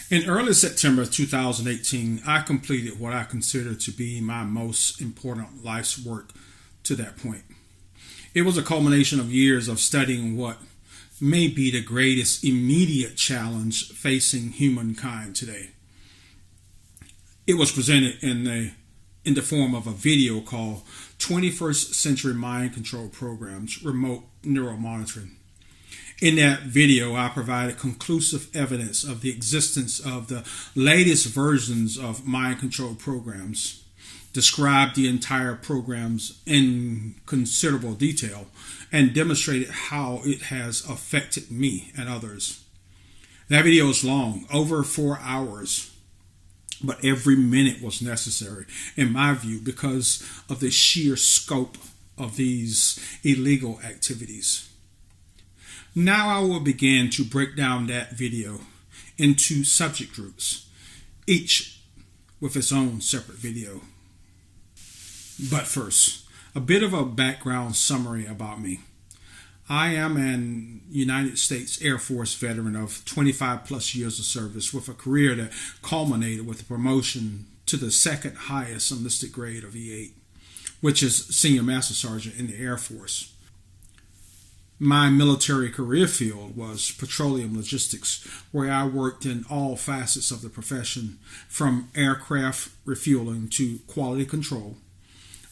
In early September 2018, I completed what I consider to be my most important life's work to that point. It was a culmination of years of studying what may be the greatest immediate challenge facing humankind today. It was presented in the form of a video called 21st Century Mind Control Programs, Remote Neuromonitoring. In that video, I provided conclusive evidence of the existence of the latest versions of mind control programs, described the entire programs in considerable detail, and demonstrated how it has affected me and others. That video is long, over 4 hours, but every minute was necessary, in my view, because of the sheer scope of these illegal activities. Now I will begin to break down that video into subject groups, each with its own separate video. But first, a bit of a background summary about me. I am an United States Air Force veteran of 25 plus years of service with a career that culminated with a promotion to the second highest enlisted grade of E8, which is Senior Master Sergeant in the Air Force. My military career field was petroleum logistics, where I worked in all facets of the profession, from aircraft refueling to quality control,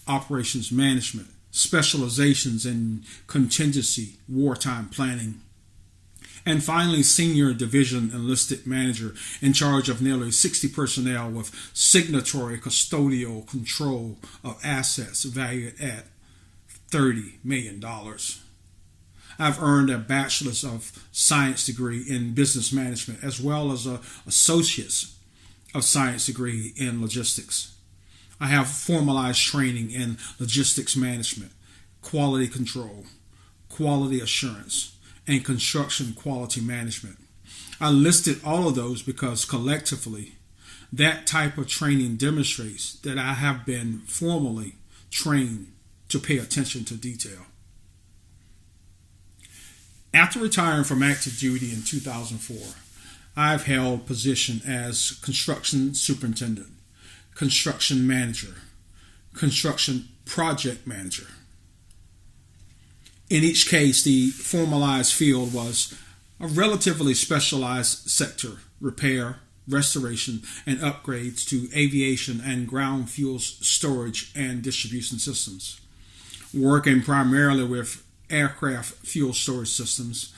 operations management, specializations in contingency, wartime planning, and finally senior division enlisted manager in charge of nearly 60 personnel with signatory custodial control of assets valued at $30 million. I've earned a Bachelor's of Science degree in Business Management as well as an Associate's of Science degree in Logistics. I have formalized training in Logistics Management, Quality Control, Quality Assurance, and Construction Quality Management. I listed all of those because collectively, that type of training demonstrates that I have been formally trained to pay attention to detail. After retiring from active duty in 2004, I've held position as construction superintendent, construction manager, construction project manager. In each case, the formalized field was a relatively specialized sector: repair, restoration, and upgrades to aviation and ground fuels storage and distribution systems. Working primarily with aircraft fuel storage systems,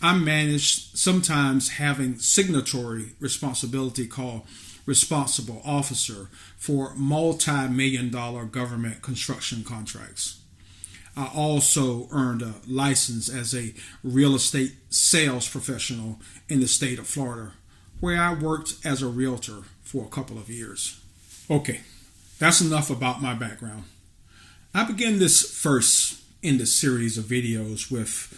I managed sometimes having signatory responsibility called responsible officer for multi-million-dollar government construction contracts. I also earned a license as a real estate sales professional in the state of Florida, where I worked as a realtor for a couple of years. Okay, that's enough about my background. I begin this first in the series of videos with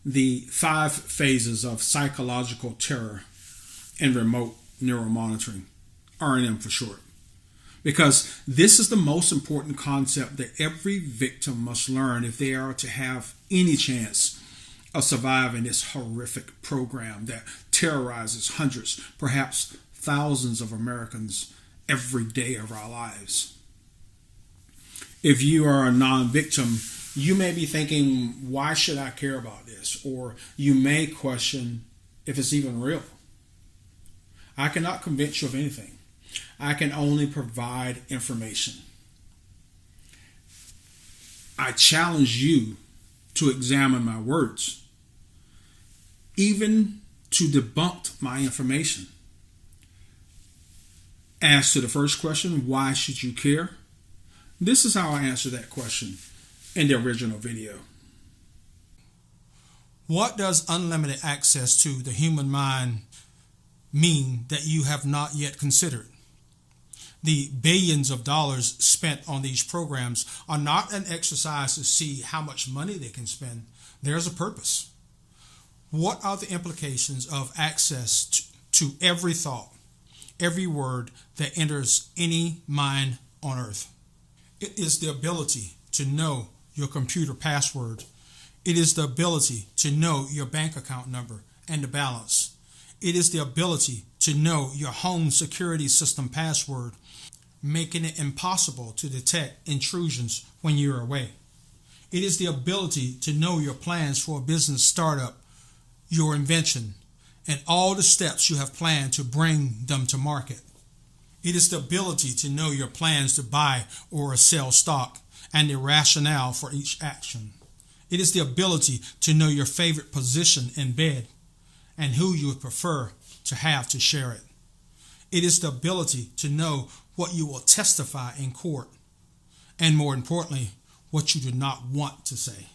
the 5 phases of psychological terror and remote neuromonitoring, RNM for short, because this is the most important concept that every victim must learn if they are to have any chance of surviving this horrific program that terrorizes hundreds, perhaps thousands of Americans every day of our lives. If you are a non-victim, you may be thinking, why should I care about this? Or you may question if it's even real. I cannot convince you of anything. I can only provide information. I challenge you to examine my words, even to debunk my information. As to the first question, why should you care? This is how I answer that question in the original video. What does unlimited access to the human mind mean that you have not yet considered? The billions of dollars spent on these programs are not an exercise to see how much money they can spend. There's a purpose. What are the implications of access to every thought, every word that enters any mind on earth? It is the ability to know your computer password. It is the ability to know your bank account number and the balance. It is the ability to know your home security system password, making it impossible to detect intrusions when you're away. It is the ability to know your plans for a business startup, your invention, and all the steps you have planned to bring them to market. It is the ability to know your plans to buy or sell stock and the rationale for each action. It is the ability to know your favorite position in bed and who you would prefer to have to share it. It is the ability to know what you will testify in court, and more importantly, what you do not want to say.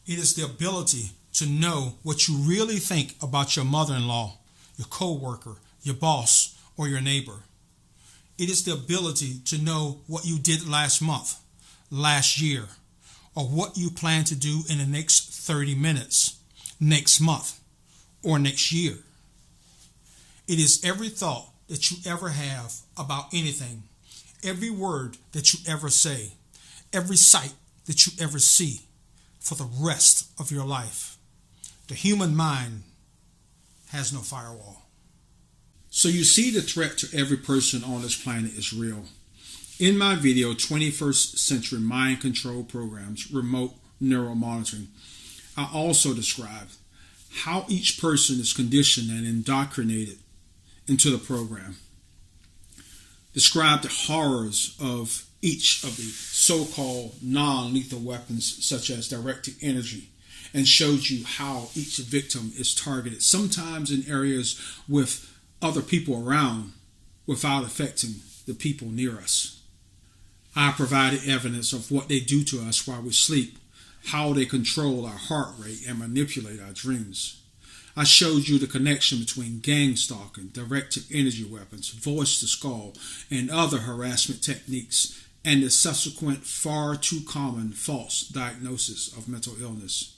It is the ability to know what you really think about your mother-in-law, your co-worker, your boss, or your neighbor. It is the ability to know what you did last month, last year, or what you plan to do in the next 30 minutes, next month, or next year. It is every thought that you ever have about anything, every word that you ever say, every sight that you ever see for the rest of your life. The human mind has no firewall. So you see, the threat to every person on this planet is real. In my video, 21st Century Mind Control Programs, Remote Neural Monitoring, I also described how each person is conditioned and indoctrinated into the program. Describe the horrors of each of the so-called non-lethal weapons, such as directed energy, and showed you how each victim is targeted, sometimes in areas with other people around, without affecting the people near us. I provided evidence of what they do to us while we sleep, how they control our heart rate and manipulate our dreams. I showed you the connection between gangstalking, directed energy weapons, Voicetoskull, and other harassment techniques, and the subsequent far too common false diagnosis of mental illness.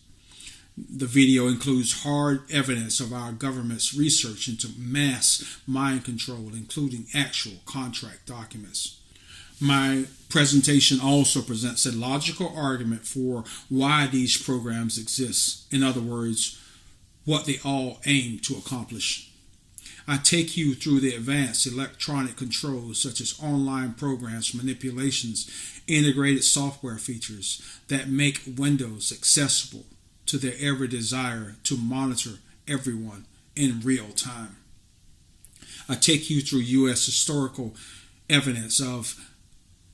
The video includes hard evidence of our government's research into mass mind control, including actual contract documents. My presentation also presents a logical argument for why these programs exist. In other words, what they all aim to accomplish. I take you through the advanced electronic controls such as online programs, manipulations, integrated software features that make Windows accessible to their every desire to monitor everyone in real time. I take you through U.S. historical evidence of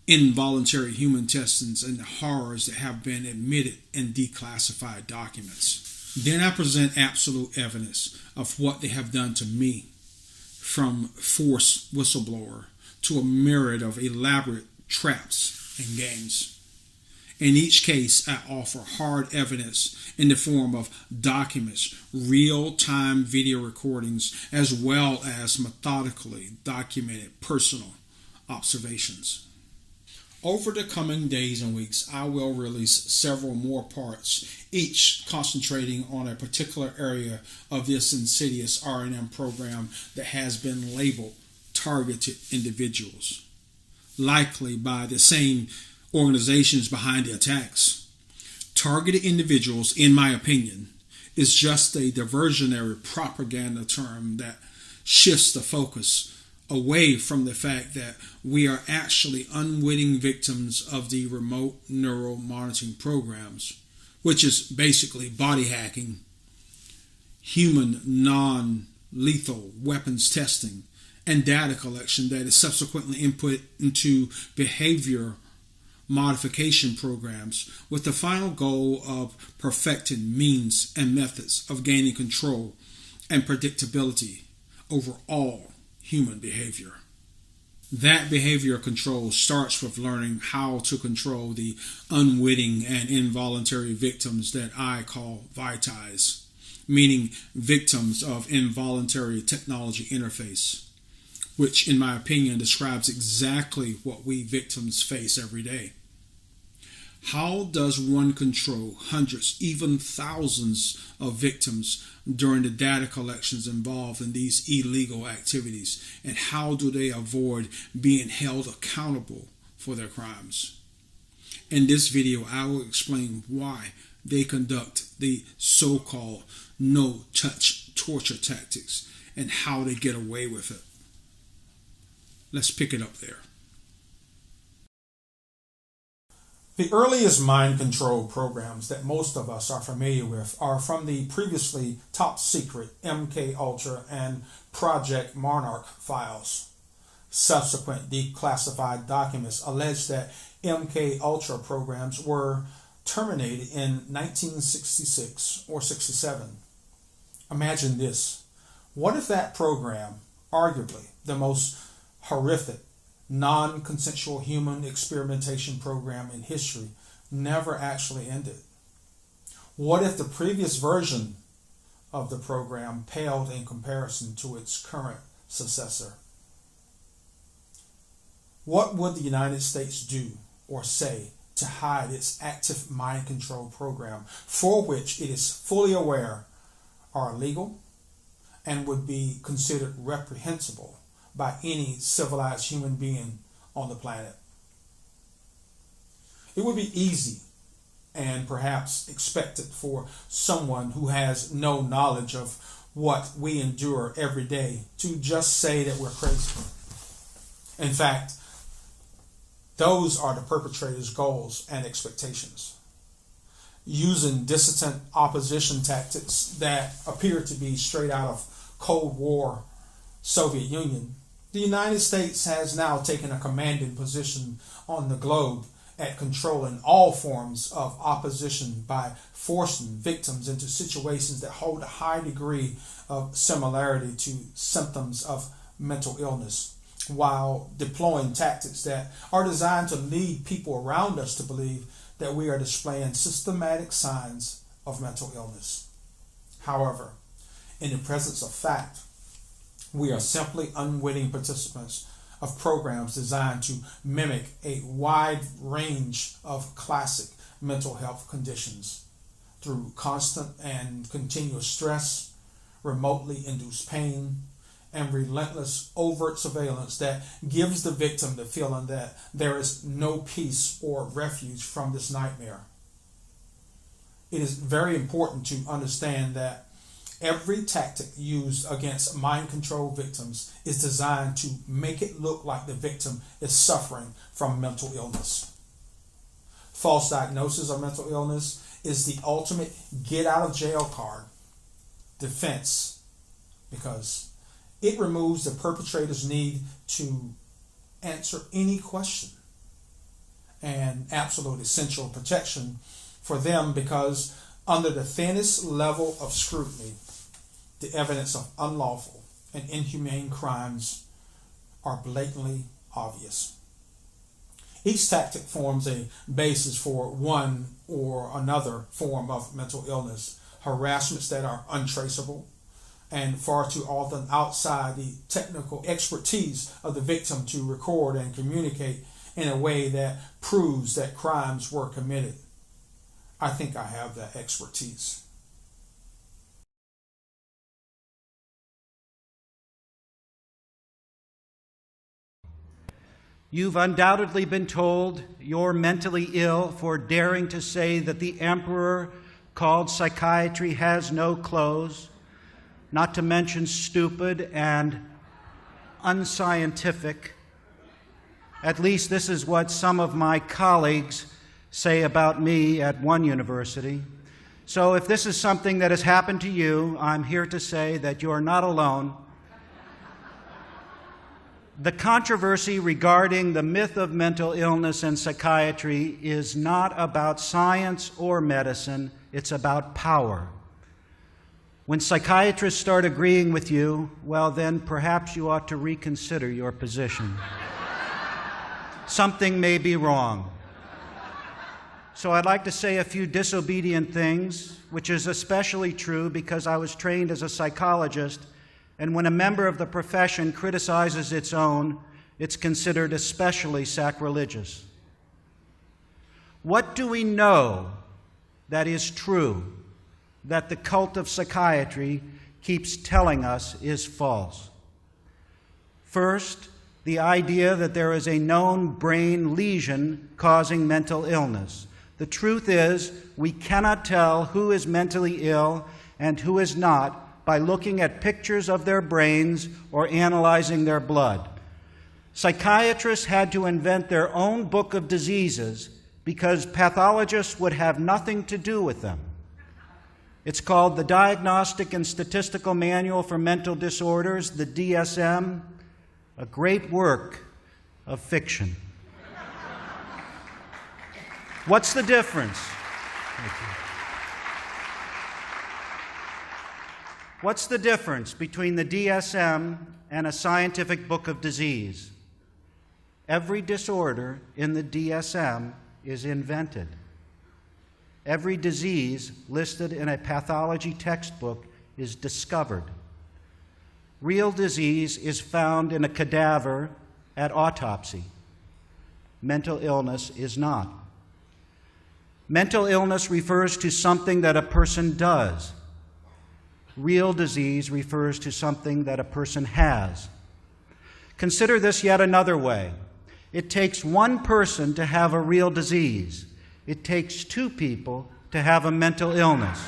involuntary human testings and the horrors that have been admitted in declassified documents. Then I present absolute evidence of what they have done to me, from forced whistleblower to a myriad of elaborate traps and games. In each case, I offer hard evidence in the form of documents, real-time video recordings, as well as methodically documented personal observations. Over the coming days and weeks, I will release several more parts, each concentrating on a particular area of this insidious RNM program that has been labeled targeted individuals, likely by the same organizations behind the attacks. Targeted individuals, in my opinion, is just a diversionary propaganda term that shifts the focus away from the fact that we are actually unwitting victims of the remote neural monitoring programs, which is basically body hacking, human non-lethal weapons testing, and data collection that is subsequently input into behavior modification programs with the final goal of perfecting means and methods of gaining control and predictability over all human behavior. That behavior control starts with learning how to control the unwitting and involuntary victims that I call VITIs, meaning victims of involuntary technology interface, which in my opinion describes exactly what we victims face every day. How does one control hundreds, even thousands of victims during the data collections involved in these illegal activities? And how do they avoid being held accountable for their crimes? In this video, I will explain why they conduct the so-called no-touch torture tactics and how they get away with it. Let's pick it up there. The earliest mind control programs that most of us are familiar with are from the previously top secret MK Ultra and Project Monarch files. Subsequent declassified documents allege that MK Ultra programs were terminated in 1966 or 67. Imagine this. What if that program, arguably the most horrific non-consensual human experimentation program in history, never actually ended? What if the previous version of the program paled in comparison to its current successor? What would the United States do or say to hide its active mind control program, for which it is fully aware are illegal and would be considered reprehensible by any civilized human being on the planet? It would be easy and perhaps expected for someone who has no knowledge of what we endure every day to just say that we're crazy. In fact, those are the perpetrators' goals and expectations. Using dissident opposition tactics that appear to be straight out of Cold War Soviet Union, the United States has now taken a commanding position on the globe at controlling all forms of opposition by forcing victims into situations that hold a high degree of similarity to symptoms of mental illness, while deploying tactics that are designed to lead people around us to believe that we are displaying systematic signs of mental illness. However, in the presence of fact, we are simply unwitting participants of programs designed to mimic a wide range of classic mental health conditions through constant and continuous stress, remotely induced pain, and relentless overt surveillance that gives the victim the feeling that there is no peace or refuge from this nightmare. It is very important to understand that every tactic used against mind control victims is designed to make it look like the victim is suffering from mental illness. False diagnosis of mental illness is the ultimate get out of jail card defense, because it removes the perpetrator's need to answer any question, and absolute essential protection for them, because under the thinnest level of scrutiny, the evidence of unlawful and inhumane crimes are blatantly obvious. Each tactic forms a basis for one or another form of mental illness, harassments that are untraceable and far too often outside the technical expertise of the victim to record and communicate in a way that proves that crimes were committed. I think I have that expertise. You've undoubtedly been told you're mentally ill for daring to say that the emperor called psychiatry has no clothes, not to mention stupid and unscientific. At least this is what some of my colleagues say about me at one university. So if this is something that has happened to you, I'm here to say that you're not alone. The controversy regarding the myth of mental illness and psychiatry is not about science or medicine, it's about power. When psychiatrists start agreeing with you, well, then perhaps you ought to reconsider your position. Something may be wrong. So I'd like to say a few disobedient things, which is especially true because I was trained as a psychologist, and when a member of the profession criticizes its own, it's considered especially sacrilegious. What do we know that is true, that the cult of psychiatry keeps telling us is false? First, the idea that there is a known brain lesion causing mental illness. The truth is, we cannot tell who is mentally ill and who is not by looking at pictures of their brains or analyzing their blood. Psychiatrists had to invent their own book of diseases because pathologists would have nothing to do with them. It's called the Diagnostic and Statistical Manual for Mental Disorders, the DSM, a great work of fiction. What's the difference? What's the difference between the DSM and a scientific book of disease? Every disorder in the DSM is invented. Every disease listed in a pathology textbook is discovered. Real disease is found in a cadaver at autopsy. Mental illness is not. Mental illness refers to something that a person does. Real disease refers to something that a person has. Consider this yet another way. It takes one person to have a real disease. It takes two people to have a mental illness.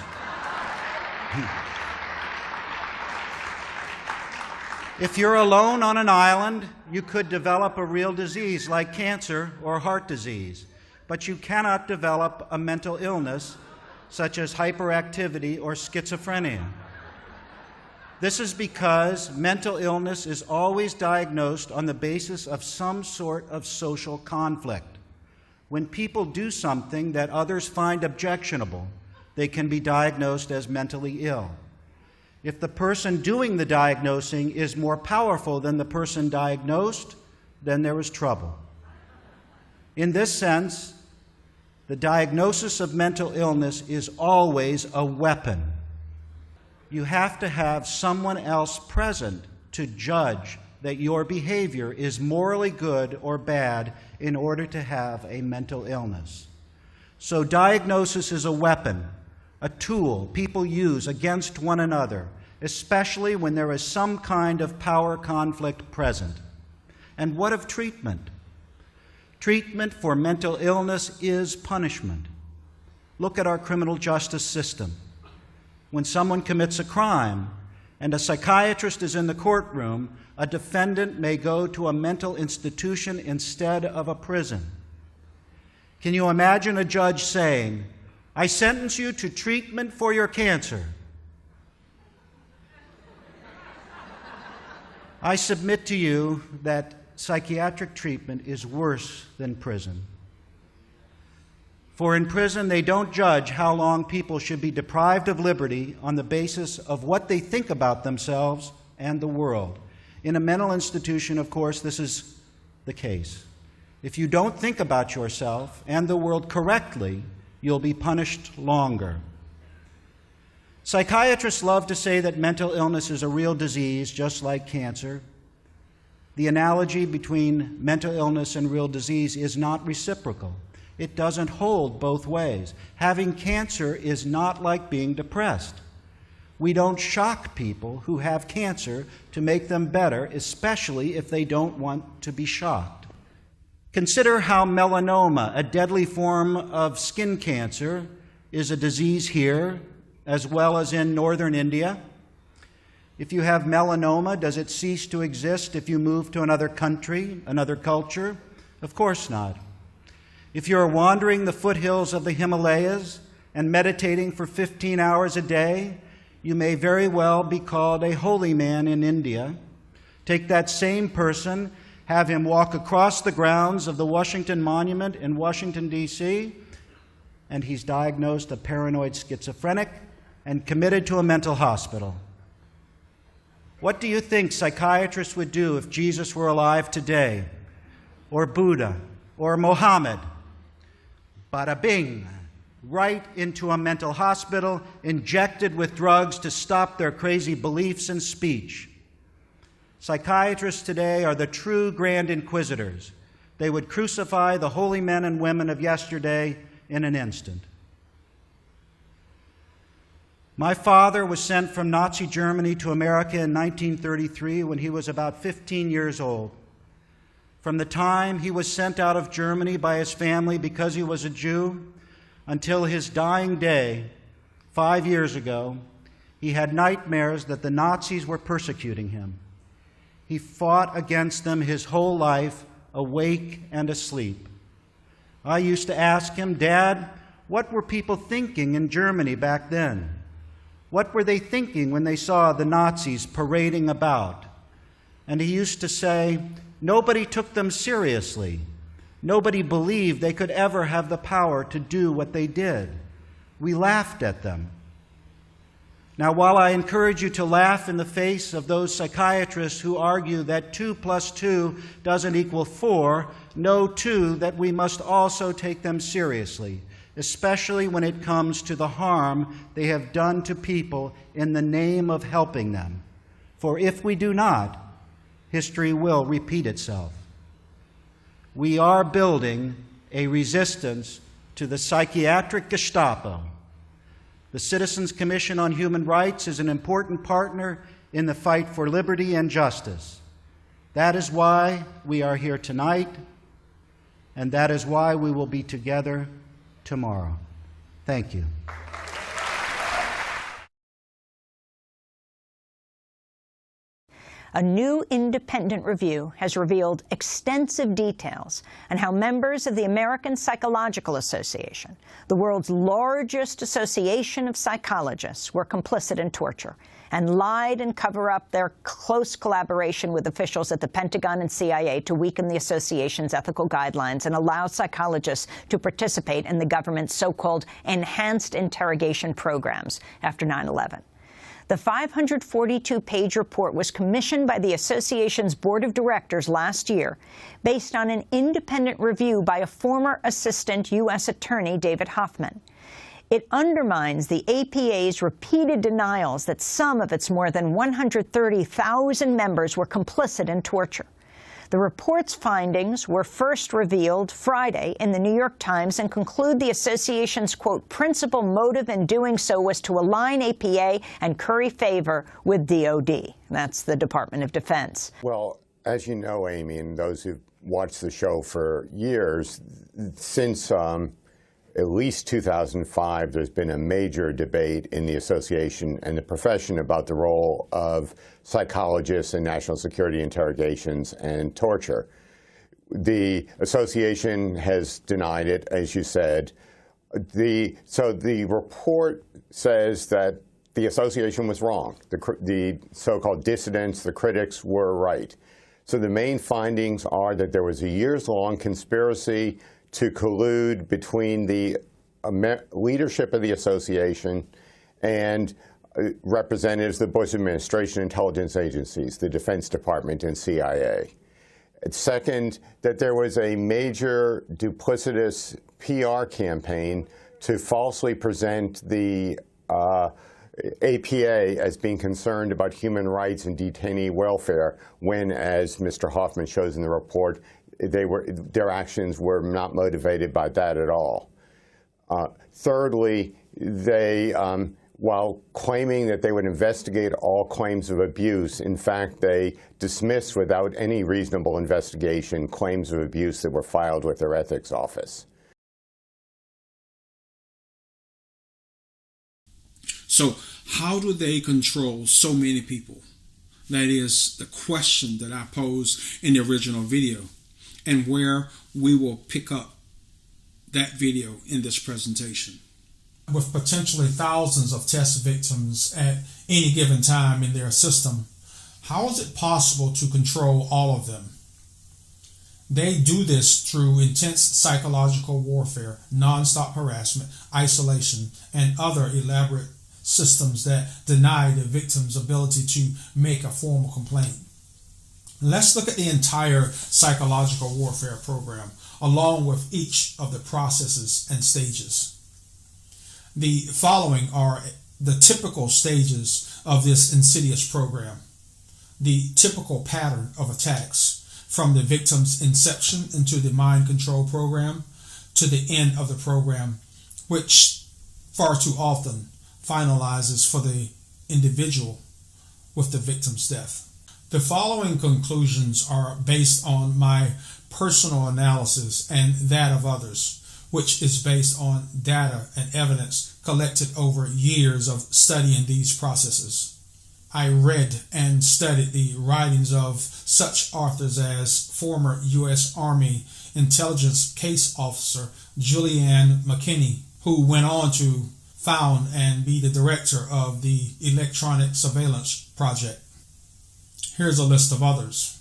If you're alone on an island, you could develop a real disease like cancer or heart disease, but you cannot develop a mental illness such as hyperactivity or schizophrenia. This is because mental illness is always diagnosed on the basis of some sort of social conflict. When people do something that others find objectionable, they can be diagnosed as mentally ill. If the person doing the diagnosing is more powerful than the person diagnosed, then there is trouble. In this sense, the diagnosis of mental illness is always a weapon. You have to have someone else present to judge that your behavior is morally good or bad in order to have a mental illness. So diagnosis is a weapon, a tool people use against one another, especially when there is some kind of power conflict present. And what of treatment? Treatment for mental illness is punishment. Look at our criminal justice system. When someone commits a crime and a psychiatrist is in the courtroom, a defendant may go to a mental institution instead of a prison. Can you imagine a judge saying, "I sentence you to treatment for your cancer"? I submit to you that psychiatric treatment is worse than prison. For in prison, they don't judge how long people should be deprived of liberty on the basis of what they think about themselves and the world. In a mental institution, of course, this is the case. If you don't think about yourself and the world correctly, you'll be punished longer. Psychiatrists love to say that mental illness is a real disease, just like cancer. The analogy between mental illness and real disease is not reciprocal. It doesn't hold both ways. Having cancer is not like being depressed. We don't shock people who have cancer to make them better, especially if they don't want to be shocked. Consider how melanoma, a deadly form of skin cancer, is a disease here as well as in northern India. If you have melanoma, does it cease to exist if you move to another country, another culture? Of course not. If you're wandering the foothills of the Himalayas and meditating for 15 hours a day, you may very well be called a holy man in India. Take that same person, have him walk across the grounds of the Washington Monument in Washington, D.C., and he's diagnosed a paranoid schizophrenic and committed to a mental hospital. What do you think psychiatrists would do if Jesus were alive today, or Buddha, or Mohammed? Bada bing, right into a mental hospital, injected with drugs to stop their crazy beliefs and speech. Psychiatrists today are the true grand inquisitors. They would crucify the holy men and women of yesterday in an instant. My father was sent from Nazi Germany to America in 1933 when he was about 15 years old. From the time he was sent out of Germany by his family because he was a Jew until his dying day 5 years ago, he had nightmares that the Nazis were persecuting him. He fought against them his whole life, awake and asleep. I used to ask him, "Dad, what were people thinking in Germany back then? What were they thinking when they saw the Nazis parading about?" And he used to say, "Nobody took them seriously. Nobody believed they could ever have the power to do what they did. We laughed at them." Now, while I encourage you to laugh in the face of those psychiatrists who argue that 2 + 2 doesn't equal 4, know too that we must also take them seriously, especially when it comes to the harm they have done to people in the name of helping them. For if we do not, history will repeat itself. We are building a resistance to the psychiatric Gestapo. The Citizens Commission on Human Rights is an important partner in the fight for liberty and justice. That is why we are here tonight, and that is why we will be together tomorrow. Thank you. A new independent review has revealed extensive details on how members of the American Psychological Association, the world's largest association of psychologists, were complicit in torture and lied and cover up their close collaboration with officials at the Pentagon and CIA to weaken the association's ethical guidelines and allow psychologists to participate in the government's so-called enhanced interrogation programs after 9/11. The 542-page report was commissioned by the association's board of directors last year based on an independent review by a former assistant U.S. attorney, David Hoffman. It undermines the APA's repeated denials that some of its more than 130,000 members were complicit in torture. The report's findings were first revealed Friday in the New York Times and conclude the association's, quote, principal motive in doing so was to align APA and curry favor with DOD. That's the Department of Defense. Well, as you know, Amy, and those who've watched the show for years, since at least 2005, there's been a major debate in the association and the profession about the role of psychologists in national security interrogations and torture. The association has denied it, as you said. So the report says that the association was wrong. The so-called dissidents, the critics, were right. So the main findings are that there was a years-long conspiracy to collude between the leadership of the association and representatives of the Bush administration intelligence agencies, the Defense Department and CIA. Second, that there was a major duplicitous PR campaign to falsely present the APA as being concerned about human rights and detainee welfare when, as Mr. Hoffman shows in the report, their actions were not motivated by that at all. Thirdly, they, while claiming that they would investigate all claims of abuse, in fact, they dismissed without any reasonable investigation claims of abuse that were filed with their ethics office. So how do they control so many people? That is the question that I posed in the original video, and where we will pick up that video in this presentation. With potentially thousands of test victims at any given time in their system, how is it possible to control all of them? They do this through intense psychological warfare, nonstop harassment, isolation, and other elaborate systems that deny the victim's ability to make a formal complaint. Let's look at the entire psychological warfare program, along with each of the processes and stages. The following are the typical stages of this insidious program. The typical pattern of attacks, from the victim's inception into the mind control program to the end of the program, which far too often finalizes for the individual with the victim's death. The following conclusions are based on my personal analysis and that of others, which is based on data and evidence collected over years of studying these processes. I read and studied the writings of such authors as former U.S. Army intelligence case officer Julianne McKinney, who went on to found and be the director of the Electronic Surveillance Project. Here's a list of others.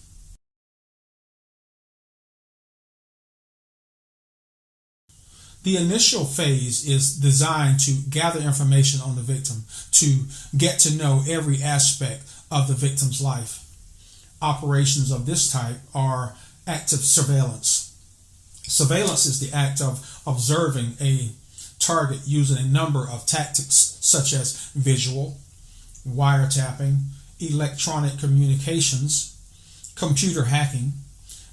The initial phase is designed to gather information on the victim, to get to know every aspect of the victim's life. Operations of this type are active surveillance. Surveillance is the act of observing a target using a number of tactics such as visual, wiretapping, electronic communications, computer hacking,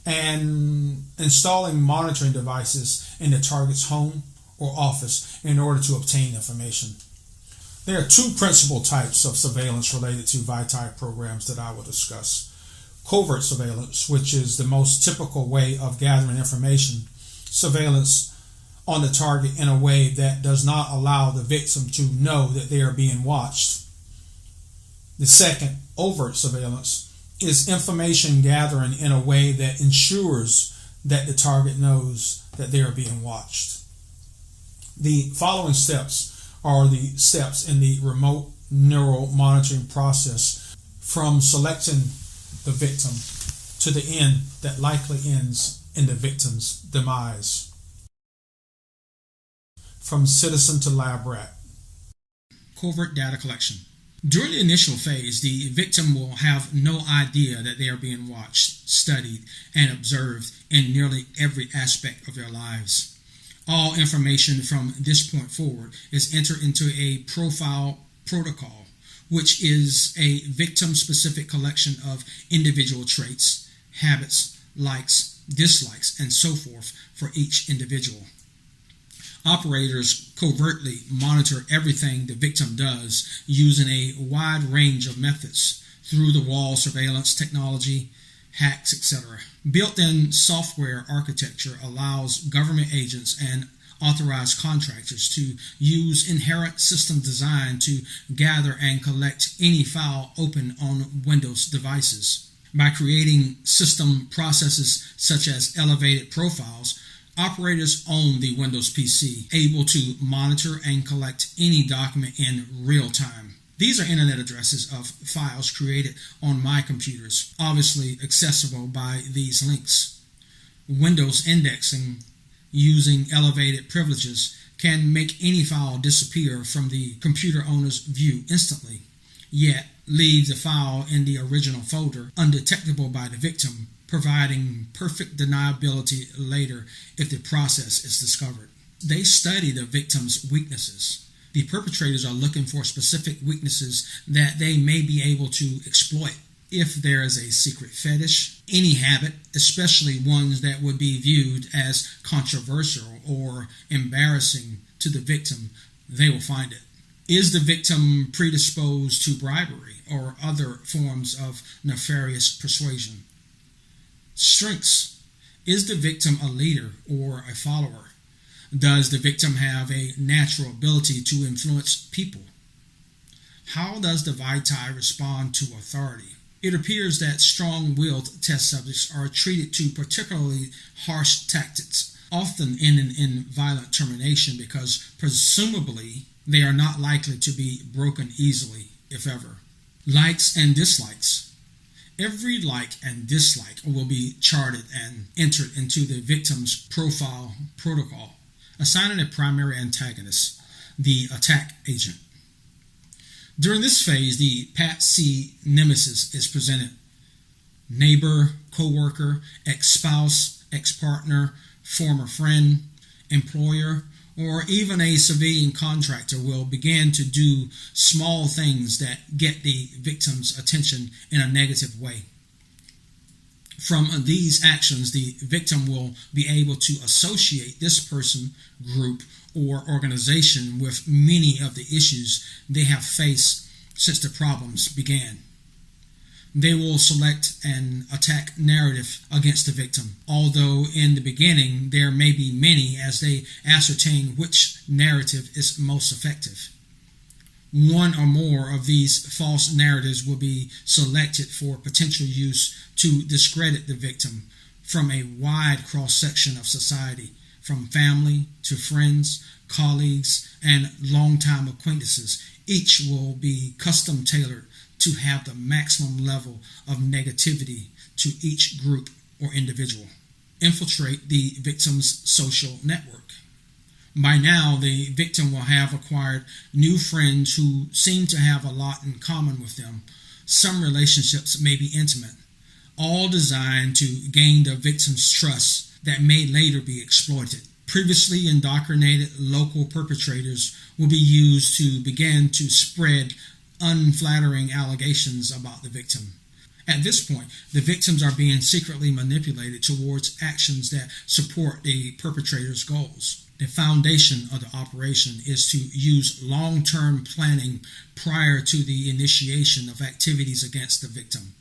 and installing monitoring devices in the target's home or office in order to obtain information. There are two principal types of surveillance related to VITI programs that I will discuss. Covert surveillance, which is the most typical way of gathering information. Surveillance on the target in a way that does not allow the victim to know that they are being watched. The second, overt surveillance, is information gathering in a way that ensures that the target knows that they are being watched. The following steps are the steps in the remote neural monitoring process from selecting the victim to the end that likely ends in the victim's demise. From citizen to lab rat. Covert data collection. During the initial phase, the victim will have no idea that they are being watched, studied, and observed in nearly every aspect of their lives. All information from this point forward is entered into a profile protocol, which is a victim-specific collection of individual traits, habits, likes, dislikes, and so forth for each individual. Operators covertly monitor everything the victim does using a wide range of methods, through-the-wall surveillance technology, hacks, etc. Built-in software architecture allows government agents and authorized contractors to use inherent system design to gather and collect any file open on Windows devices. By creating system processes such as elevated profiles, operators own the Windows PC, able to monitor and collect any document in real time. These are internet addresses of files created on my computers, obviously accessible by these links. Windows indexing using elevated privileges can make any file disappear from the computer owner's view instantly, yet leave the file in the original folder undetectable by the victim, providing perfect deniability later if the process is discovered. They study the victim's weaknesses. The perpetrators are looking for specific weaknesses that they may be able to exploit. If there is a secret fetish, any habit, especially ones that would be viewed as controversial or embarrassing to the victim, they will find it. Is the victim predisposed to bribery or other forms of nefarious persuasion? Strengths. Is the victim a leader or a follower? Does the victim have a natural ability to influence people? How does the VITI respond to authority? It appears that strong-willed test subjects are treated to particularly harsh tactics, often ending in violent termination because presumably they are not likely to be broken easily, if ever. Likes and dislikes. Every like and dislike will be charted and entered into the victim's profile protocol, assigning a primary antagonist, the attack agent. During this phase, the PAT-C nemesis is presented. Neighbor, co-worker, ex-spouse, ex-partner, former friend, employer, or even a civilian contractor will begin to do small things that get the victim's attention in a negative way. From these actions, the victim will be able to associate this person, group, or organization with many of the issues they have faced since the problems began. They will select an attack narrative against the victim, although in the beginning there may be many as they ascertain which narrative is most effective. One or more of these false narratives will be selected for potential use to discredit the victim from a wide cross-section of society, from family to friends, colleagues, and longtime acquaintances. Each will be custom tailored to have the maximum level of negativity to each group or individual. Infiltrate the victim's social network. By now, the victim will have acquired new friends who seem to have a lot in common with them. Some relationships may be intimate, all designed to gain the victim's trust that may later be exploited. Previously indoctrinated local perpetrators will be used to begin to spread unflattering allegations about the victim. At this point, the victims are being secretly manipulated towards actions that support the perpetrator's goals. The foundation of the operation is to use long-term planning prior to the initiation of activities against the victim.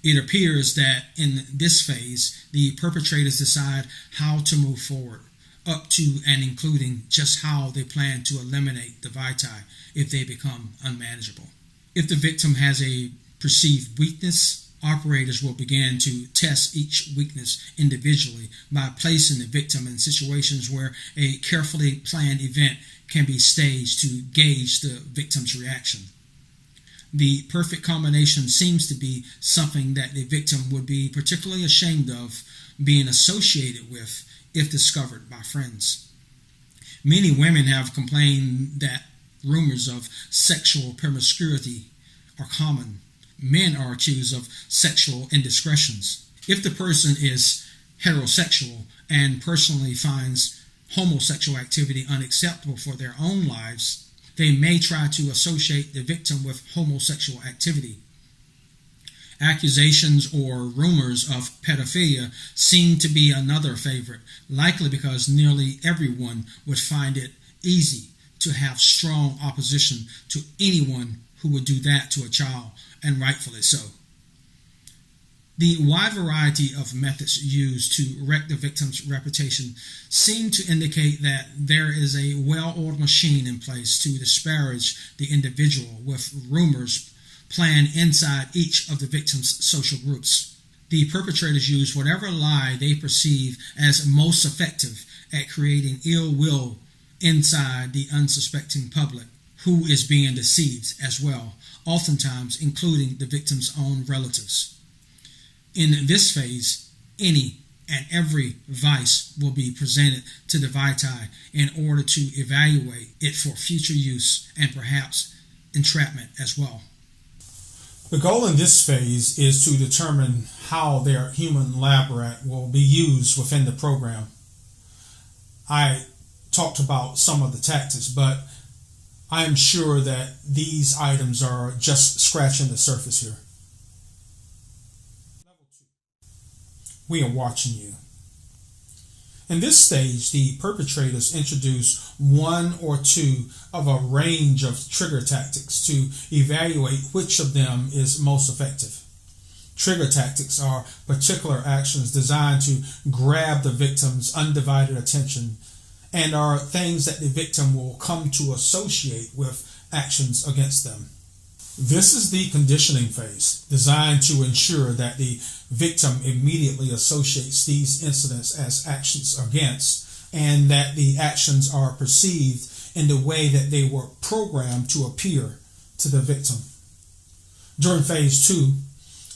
It appears that in this phase, the perpetrators decide how to move forward, up to and including just how they plan to eliminate the vitae if they become unmanageable. If the victim has a perceived weakness, operators will begin to test each weakness individually by placing the victim in situations where a carefully planned event can be staged to gauge the victim's reaction. The perfect combination seems to be something that the victim would be particularly ashamed of being associated with if discovered by friends. Many women have complained that rumors of sexual promiscuity are common. Men are accused of sexual indiscretions. If the person is heterosexual and personally finds homosexual activity unacceptable for their own lives, they may try to associate the victim with homosexual activity. Accusations or rumors of pedophilia seem to be another favorite, likely because nearly everyone would find it easy to have strong opposition to anyone who would do that to a child, and rightfully so. The wide variety of methods used to wreck the victim's reputation seem to indicate that there is a well-oiled machine in place to disparage the individual, with rumors planned inside each of the victim's social groups. The perpetrators use whatever lie they perceive as most effective at creating ill will inside the unsuspecting public, who is being deceived as well, oftentimes including the victim's own relatives. In this phase, any and every vice will be presented to the vitae in order to evaluate it for future use and perhaps entrapment as well. The goal in this phase is to determine how their human lab rat will be used within the program. I talked about some of the tactics, but I am sure that these items are just scratching the surface here. Level 2. We are watching you. In this stage, the perpetrators introduce one or two of a range of trigger tactics to evaluate which of them is most effective. Trigger tactics are particular actions designed to grab the victim's undivided attention and are things that the victim will come to associate with actions against them. This is the conditioning phase, designed to ensure that the victim immediately associates these incidents as actions against, and that the actions are perceived in the way that they were programmed to appear to the victim. During phase 2,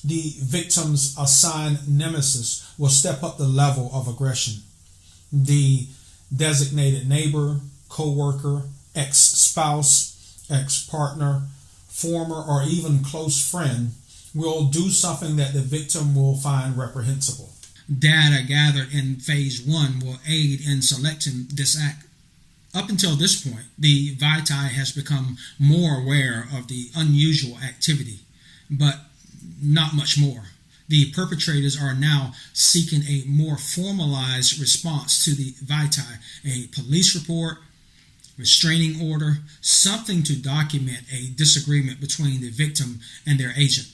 the victim's assigned nemesis will step up the level of aggression. The designated neighbor, co-worker, ex-spouse, ex-partner, former or even close friend will do something that the victim will find reprehensible. Data gathered in phase 1 will aid in selecting this act. Up until this point, the vitae has become more aware of the unusual activity, but not much more. The perpetrators are now seeking a more formalized response to the vitae, a police report, restraining order, something to document a disagreement between the victim and their agent.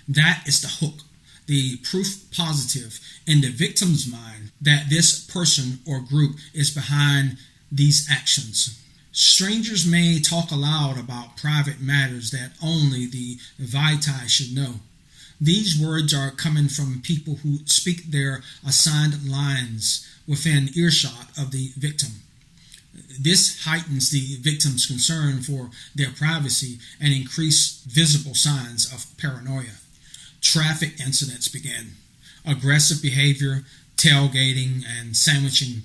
That is the hook, the proof positive in the victim's mind that this person or group is behind these actions. Strangers may talk aloud about private matters that only the vitae should know. These words are coming from people who speak their assigned lines within earshot of the victim. This heightens the victim's concern for their privacy and increases visible signs of paranoia. Traffic incidents begin. Aggressive behavior, tailgating, and sandwiching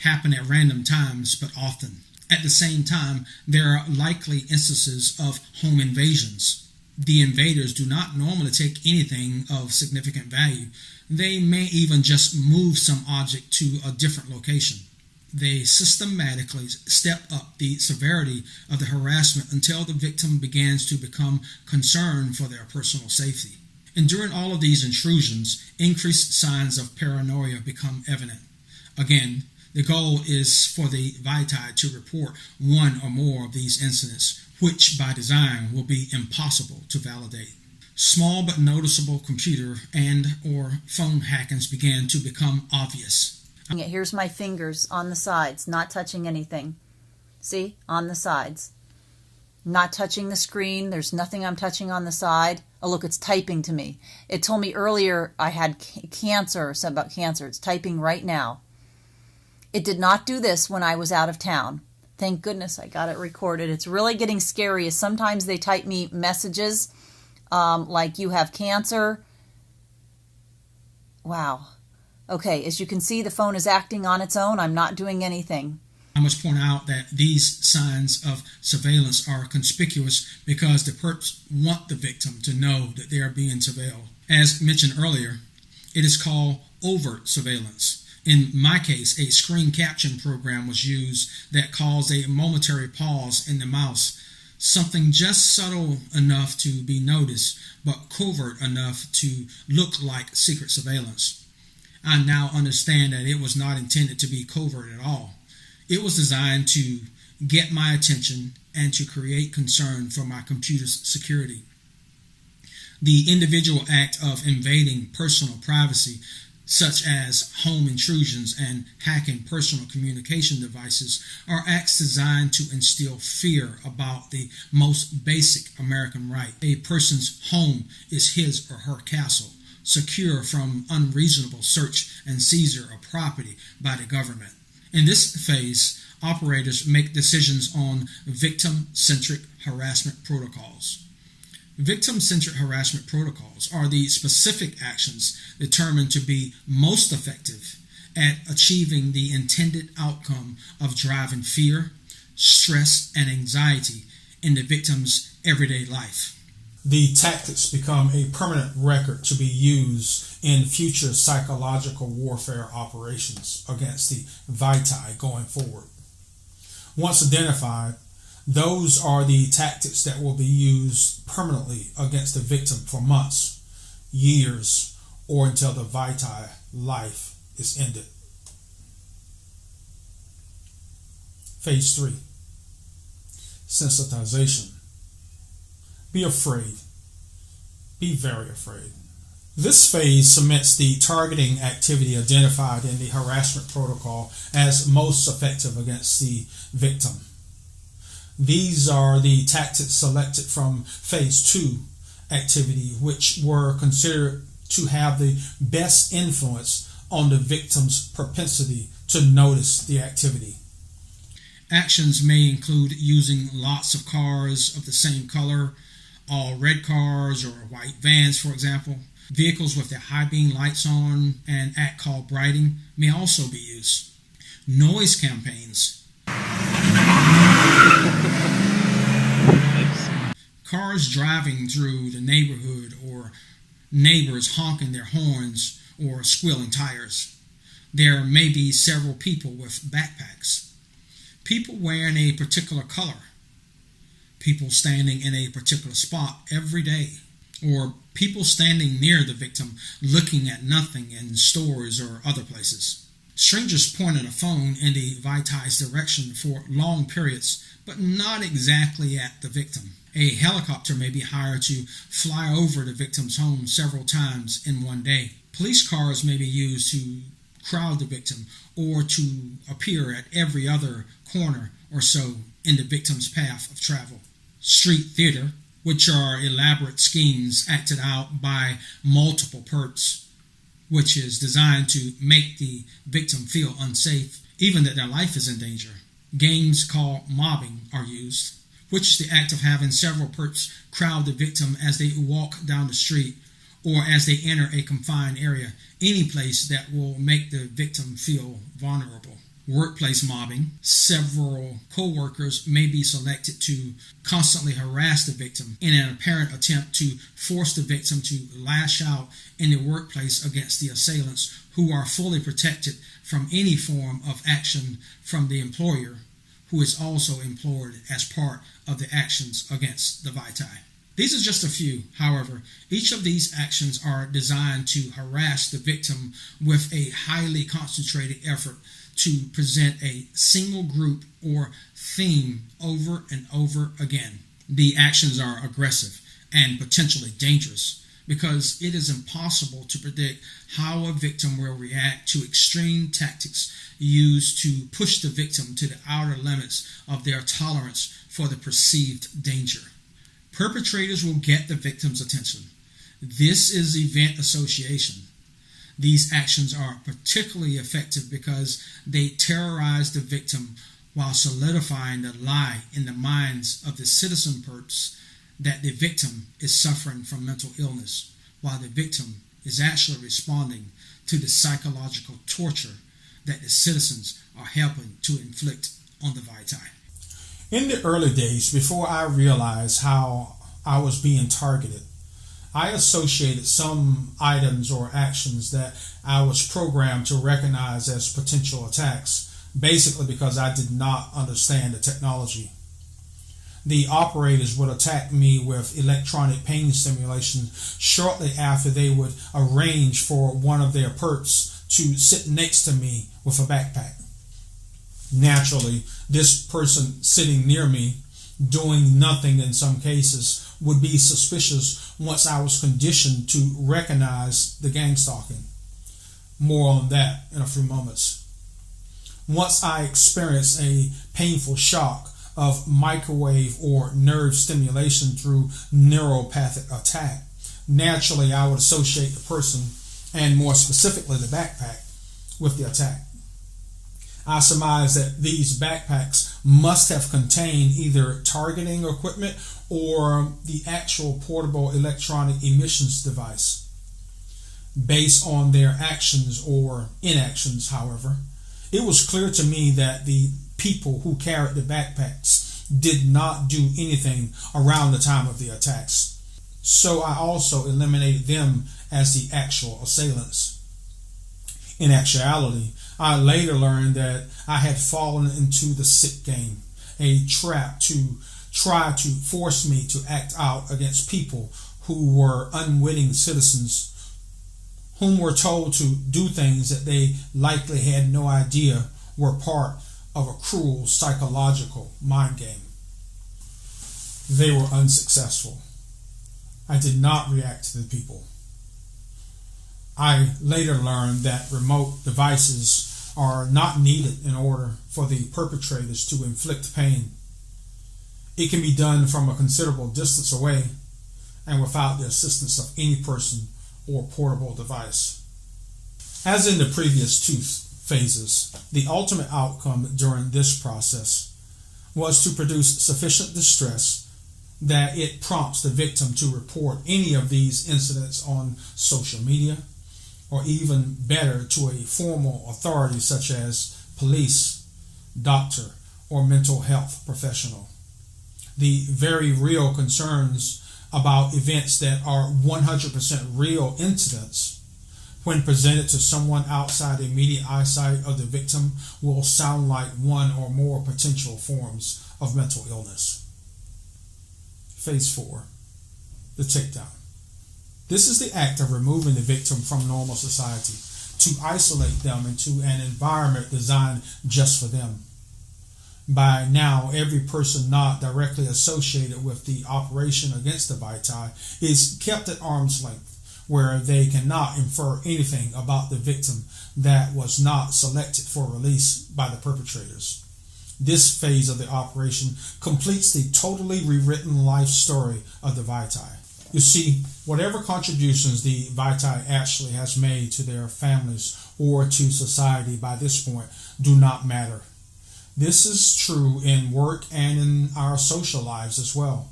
happen at random times, but often. At the same time, there are likely instances of home invasions. The invaders do not normally take anything of significant value. They may even just move some object to a different location. They systematically step up the severity of the harassment until the victim begins to become concerned for their personal safety. And during all of these intrusions, increased signs of paranoia become evident. Again, the goal is for the vitae to report one or more of these incidents, which by design will be impossible to validate. Small but noticeable computer and or phone hackings began to become obvious. Here's my fingers on the sides, not touching anything. See, on the sides. Not touching the screen. There's nothing I'm touching on the side. Oh, look, it's typing to me. It told me earlier I had cancer or something about cancer. It's typing right now. It did not do this when I was out of town. Thank goodness I got it recorded. It's really getting scary. Sometimes they type me messages like you have cancer. Wow. Okay, as you can see, the phone is acting on its own. I'm not doing anything. I must point out that these signs of surveillance are conspicuous because the perps want the victim to know that they are being surveilled. As mentioned earlier, it is called overt surveillance. In my case, a screen caption program was used that caused a momentary pause in the mouse, something just subtle enough to be noticed, but covert enough to look like secret surveillance. I now understand that it was not intended to be covert at all. It was designed to get my attention and to create concern for my computer's security. The individual act of invading personal privacy, such as home intrusions and hacking personal communication devices, are acts designed to instill fear about the most basic American right. A person's home is his or her castle, secure from unreasonable search and seizure of property by the government. In this phase, operators make decisions on victim-centric harassment protocols. Victim-centric harassment protocols are the specific actions determined to be most effective at achieving the intended outcome of driving fear, stress, and anxiety in the victim's everyday life. The tactics become a permanent record to be used in future psychological warfare operations against the vitae going forward. Once identified, those are the tactics that will be used permanently against the victim for months, years, or until the vitae life is ended. Phase 3. Sensitization. Be afraid. Be very afraid. This phase cements the targeting activity identified in the harassment protocol as most effective against the victim. These are the tactics selected from Phase 2 activity, which were considered to have the best influence on the victim's propensity to notice the activity. Actions may include using lots of cars of the same color, all red cars or white vans, for example. Vehicles with their high beam lights on and act called brighting may also be used. Noise campaigns. Cars driving through the neighborhood or neighbors honking their horns or squealing tires. There may be several people with backpacks. People wearing a particular color. People standing in a particular spot every day. Or people standing near the victim looking at nothing in stores or other places. Strangers pointing a phone in the vitae's direction for long periods, but not exactly at the victim. A helicopter may be hired to fly over the victim's home several times in one day. Police cars may be used to crowd the victim or to appear at every other corner or so in the victim's path of travel. Street theater, which are elaborate schemes acted out by multiple perps, which is designed to make the victim feel unsafe, even that their life is in danger. Games called mobbing are used, which is the act of having several perps crowd the victim as they walk down the street or as they enter a confined area, any place that will make the victim feel vulnerable. Workplace mobbing. Several co-workers may be selected to constantly harass the victim in an apparent attempt to force the victim to lash out in the workplace against the assailants, who are fully protected from any form of action from the employer, who is also employed as part of the actions against the vitae. These are just a few. However, each of these actions are designed to harass the victim with a highly concentrated effort to present a single group or theme over and over again. The actions are aggressive and potentially dangerous because it is impossible to predict how a victim will react to extreme tactics used to push the victim to the outer limits of their tolerance for the perceived danger. Perpetrators will get the victim's attention. This is event association. These actions are particularly effective because they terrorize the victim while solidifying the lie in the minds of the citizen perps that the victim is suffering from mental illness, while the victim is actually responding to the psychological torture that the citizens are helping to inflict on the vitae. In the early days, before I realized how I was being targeted, I associated some items or actions that I was programmed to recognize as potential attacks, basically because I did not understand the technology. The operators would attack me with electronic pain stimulation shortly after they would arrange for one of their perps to sit next to me with a backpack. Naturally, this person sitting near me, doing nothing in some cases, would be suspicious once I was conditioned to recognize the gangstalking. More on that in a few moments. Once I experienced a painful shock of microwave or nerve stimulation through neuropathic attack, naturally I would associate the person, and more specifically the backpack, with the attack. I surmise that these backpacks must have contained either targeting equipment or the actual portable electronic emissions device. Based on their actions or inactions, however, it was clear to me that the people who carried the backpacks did not do anything around the time of the attacks. So I also eliminated them as the actual assailants. In actuality, I later learned that I had fallen into the sick game, a trap to try to force me to act out against people who were unwitting citizens, whom were told to do things that they likely had no idea were part of a cruel psychological mind game. They were unsuccessful. I did not react to the people. I later learned that remote devices are not needed in order for the perpetrators to inflict pain. It can be done from a considerable distance away and without the assistance of any person or portable device. As in the previous two phases, the ultimate outcome during this process was to produce sufficient distress that it prompts the victim to report any of these incidents on social media, or even better, to a formal authority such as police, doctor, or mental health professional. The very real concerns about events that are 100% real incidents, when presented to someone outside the immediate eyesight of the victim, will sound like one or more potential forms of mental illness. Phase 4, the takedown. This is the act of removing the victim from normal society, to isolate them into an environment designed just for them. By now, every person not directly associated with the operation against the vitae is kept at arm's length, where they cannot infer anything about the victim that was not selected for release by the perpetrators. This phase of the operation completes the totally rewritten life story of the Vitae. You see, whatever contributions the Vitae actually has made to their families or to society by this point do not matter. This is true in work and in our social lives as well.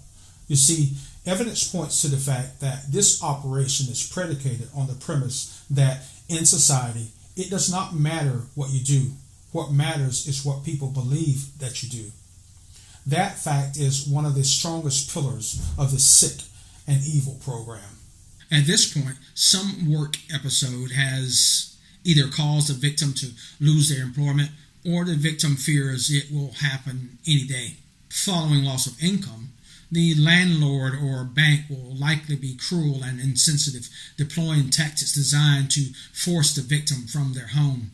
You see, evidence points to the fact that this operation is predicated on the premise that in society, it does not matter what you do. What matters is what people believe that you do. That fact is one of the strongest pillars of the sick and evil program. At this point, some work episode has either caused the victim to lose their employment or the victim fears it will happen any day. Following loss of income, the landlord or bank will likely be cruel and insensitive, deploying tactics designed to force the victim from their home,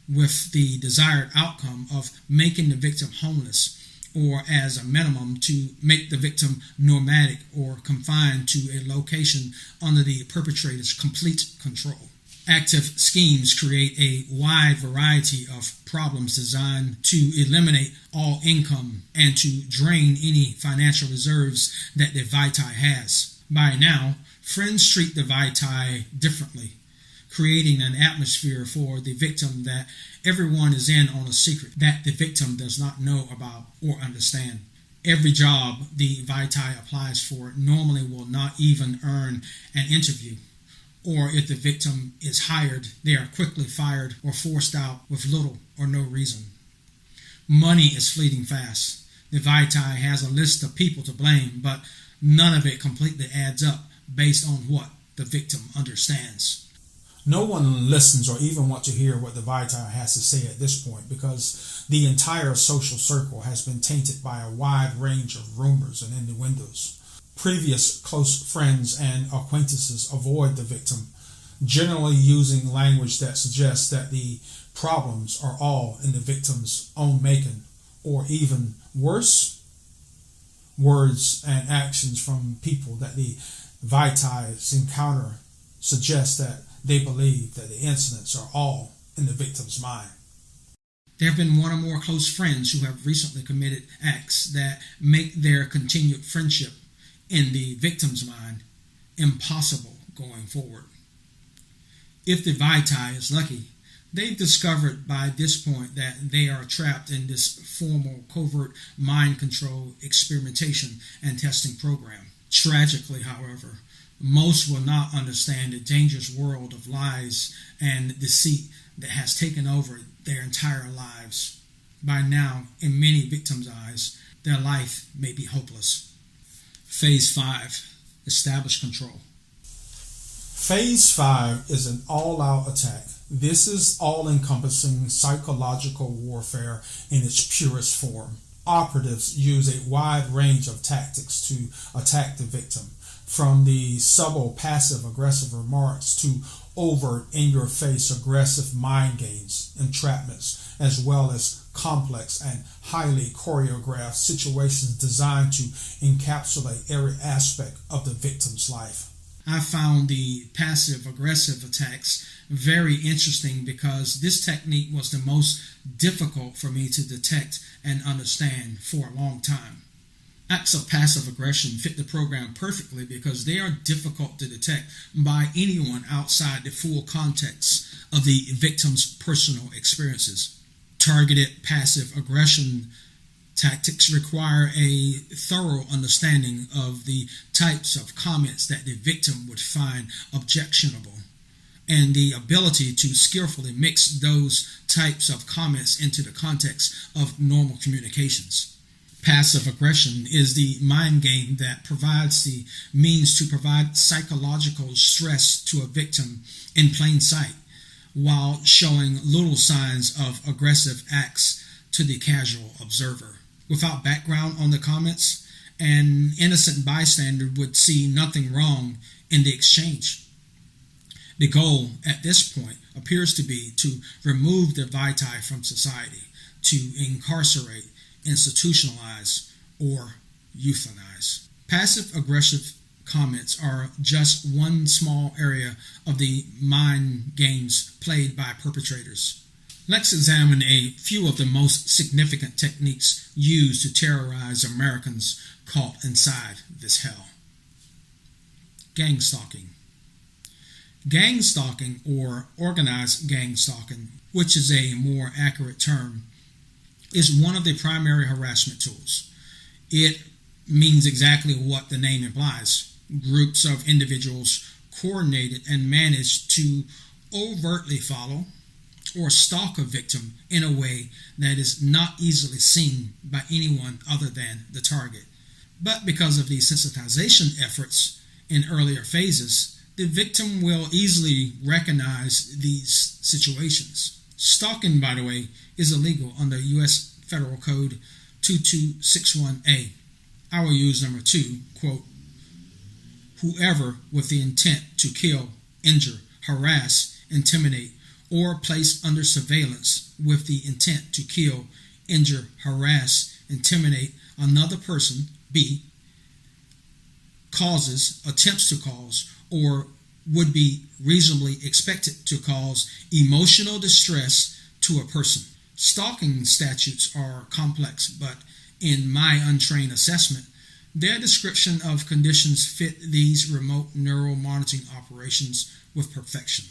with the desired outcome of making the victim homeless, or as a minimum to make the victim nomadic or confined to a location under the perpetrator's complete control. Active schemes create a wide variety of problems designed to eliminate all income and to drain any financial reserves that the Vitae has. By now, friends treat the Vitae differently, creating an atmosphere for the victim that everyone is in on a secret that the victim does not know about or understand. Every job the Vitae applies for normally will not even earn an interview, or if the victim is hired, they are quickly fired or forced out with little or no reason. Money is fleeting fast. The Vitae has a list of people to blame, but none of it completely adds up based on what the victim understands. No one listens or even wants to hear what the Vitae has to say at this point because the entire social circle has been tainted by a wide range of rumors and innuendos. Previous close friends and acquaintances avoid the victim, generally using language that suggests that the problems are all in the victim's own making, or even worse, words and actions from people that the Vitae encounter suggest that they believe that the incidents are all in the victim's mind. There have been one or more close friends who have recently committed acts that make their continued friendship in the victim's mind impossible going forward. If the Vitae is lucky, they've discovered by this point that they are trapped in this formal covert mind control experimentation and testing program. Tragically, however, most will not understand the dangerous world of lies and deceit that has taken over their entire lives. By now, in many victims' eyes, their life may be hopeless. Phase 5. Establish control. Phase 5 is an all-out attack. This is all-encompassing psychological warfare in its purest form. Operatives use a wide range of tactics to attack the victim, from the subtle passive-aggressive remarks to overt, in-your-face aggressive mind games, entrapments, as well as complex and highly choreographed situations designed to encapsulate every aspect of the victim's life. I found the passive-aggressive attacks very interesting because this technique was the most difficult for me to detect and understand for a long time. Acts of passive aggression fit the program perfectly because they are difficult to detect by anyone outside the full context of the victim's personal experiences. Targeted passive aggression tactics require a thorough understanding of the types of comments that the victim would find objectionable and the ability to skillfully mix those types of comments into the context of normal communications. Passive aggression is the mind game that provides the means to provide psychological stress to a victim in plain sight, while showing little signs of aggressive acts to the casual observer. Without background on the comments, an innocent bystander would see nothing wrong in the exchange. The goal at this point appears to be to remove the Vitae from society, to incarcerate, institutionalize, or euthanize. Passive-aggressive comments are just one small area of the mind games played by perpetrators. Let's examine a few of the most significant techniques used to terrorize Americans caught inside this hell. Gangstalking. Gangstalking, or organized gangstalking, which is a more accurate term, is one of the primary harassment tools. It means exactly what the name implies. Groups of individuals coordinated and managed to overtly follow or stalk a victim in a way that is not easily seen by anyone other than the target. But because of the sensitization efforts in earlier phases, the victim will easily recognize these situations. Stalking, by the way, is illegal under U.S. Federal Code 2261A. I will use number 2, quote, whoever with the intent to kill, injure, harass, intimidate, or place under surveillance with the intent to kill, injure, harass, intimidate another person, B, causes, attempts to cause, or would be reasonably expected to cause emotional distress to a person. Stalking statutes are complex, but in my untrained assessment, their description of conditions fit these remote neural monitoring operations with perfection.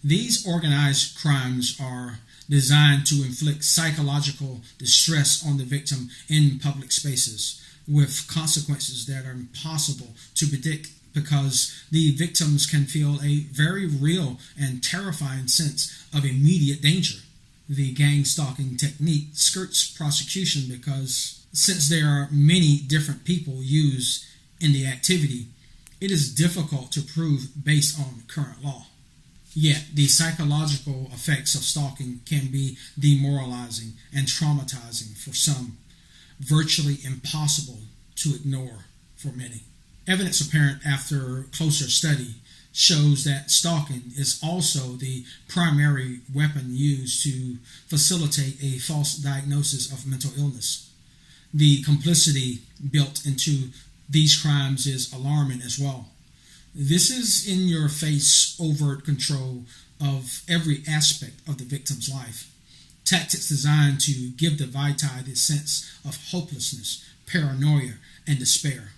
These organized crimes are designed to inflict psychological distress on the victim in public spaces, with consequences that are impossible to predict because the victims can feel a very real and terrifying sense of immediate danger. The gang stalking technique skirts prosecution because since there are many different people used in the activity, it is difficult to prove based on current law. Yet, the psychological effects of stalking can be demoralizing and traumatizing for some, virtually impossible to ignore for many. Evidence apparent after closer study shows that stalking is also the primary weapon used to facilitate a false diagnosis of mental illness. The complicity built into these crimes is alarming as well. This is in-your-face overt control of every aspect of the victim's life. Tactics designed to give the victim the sense of hopelessness, paranoia, and despair.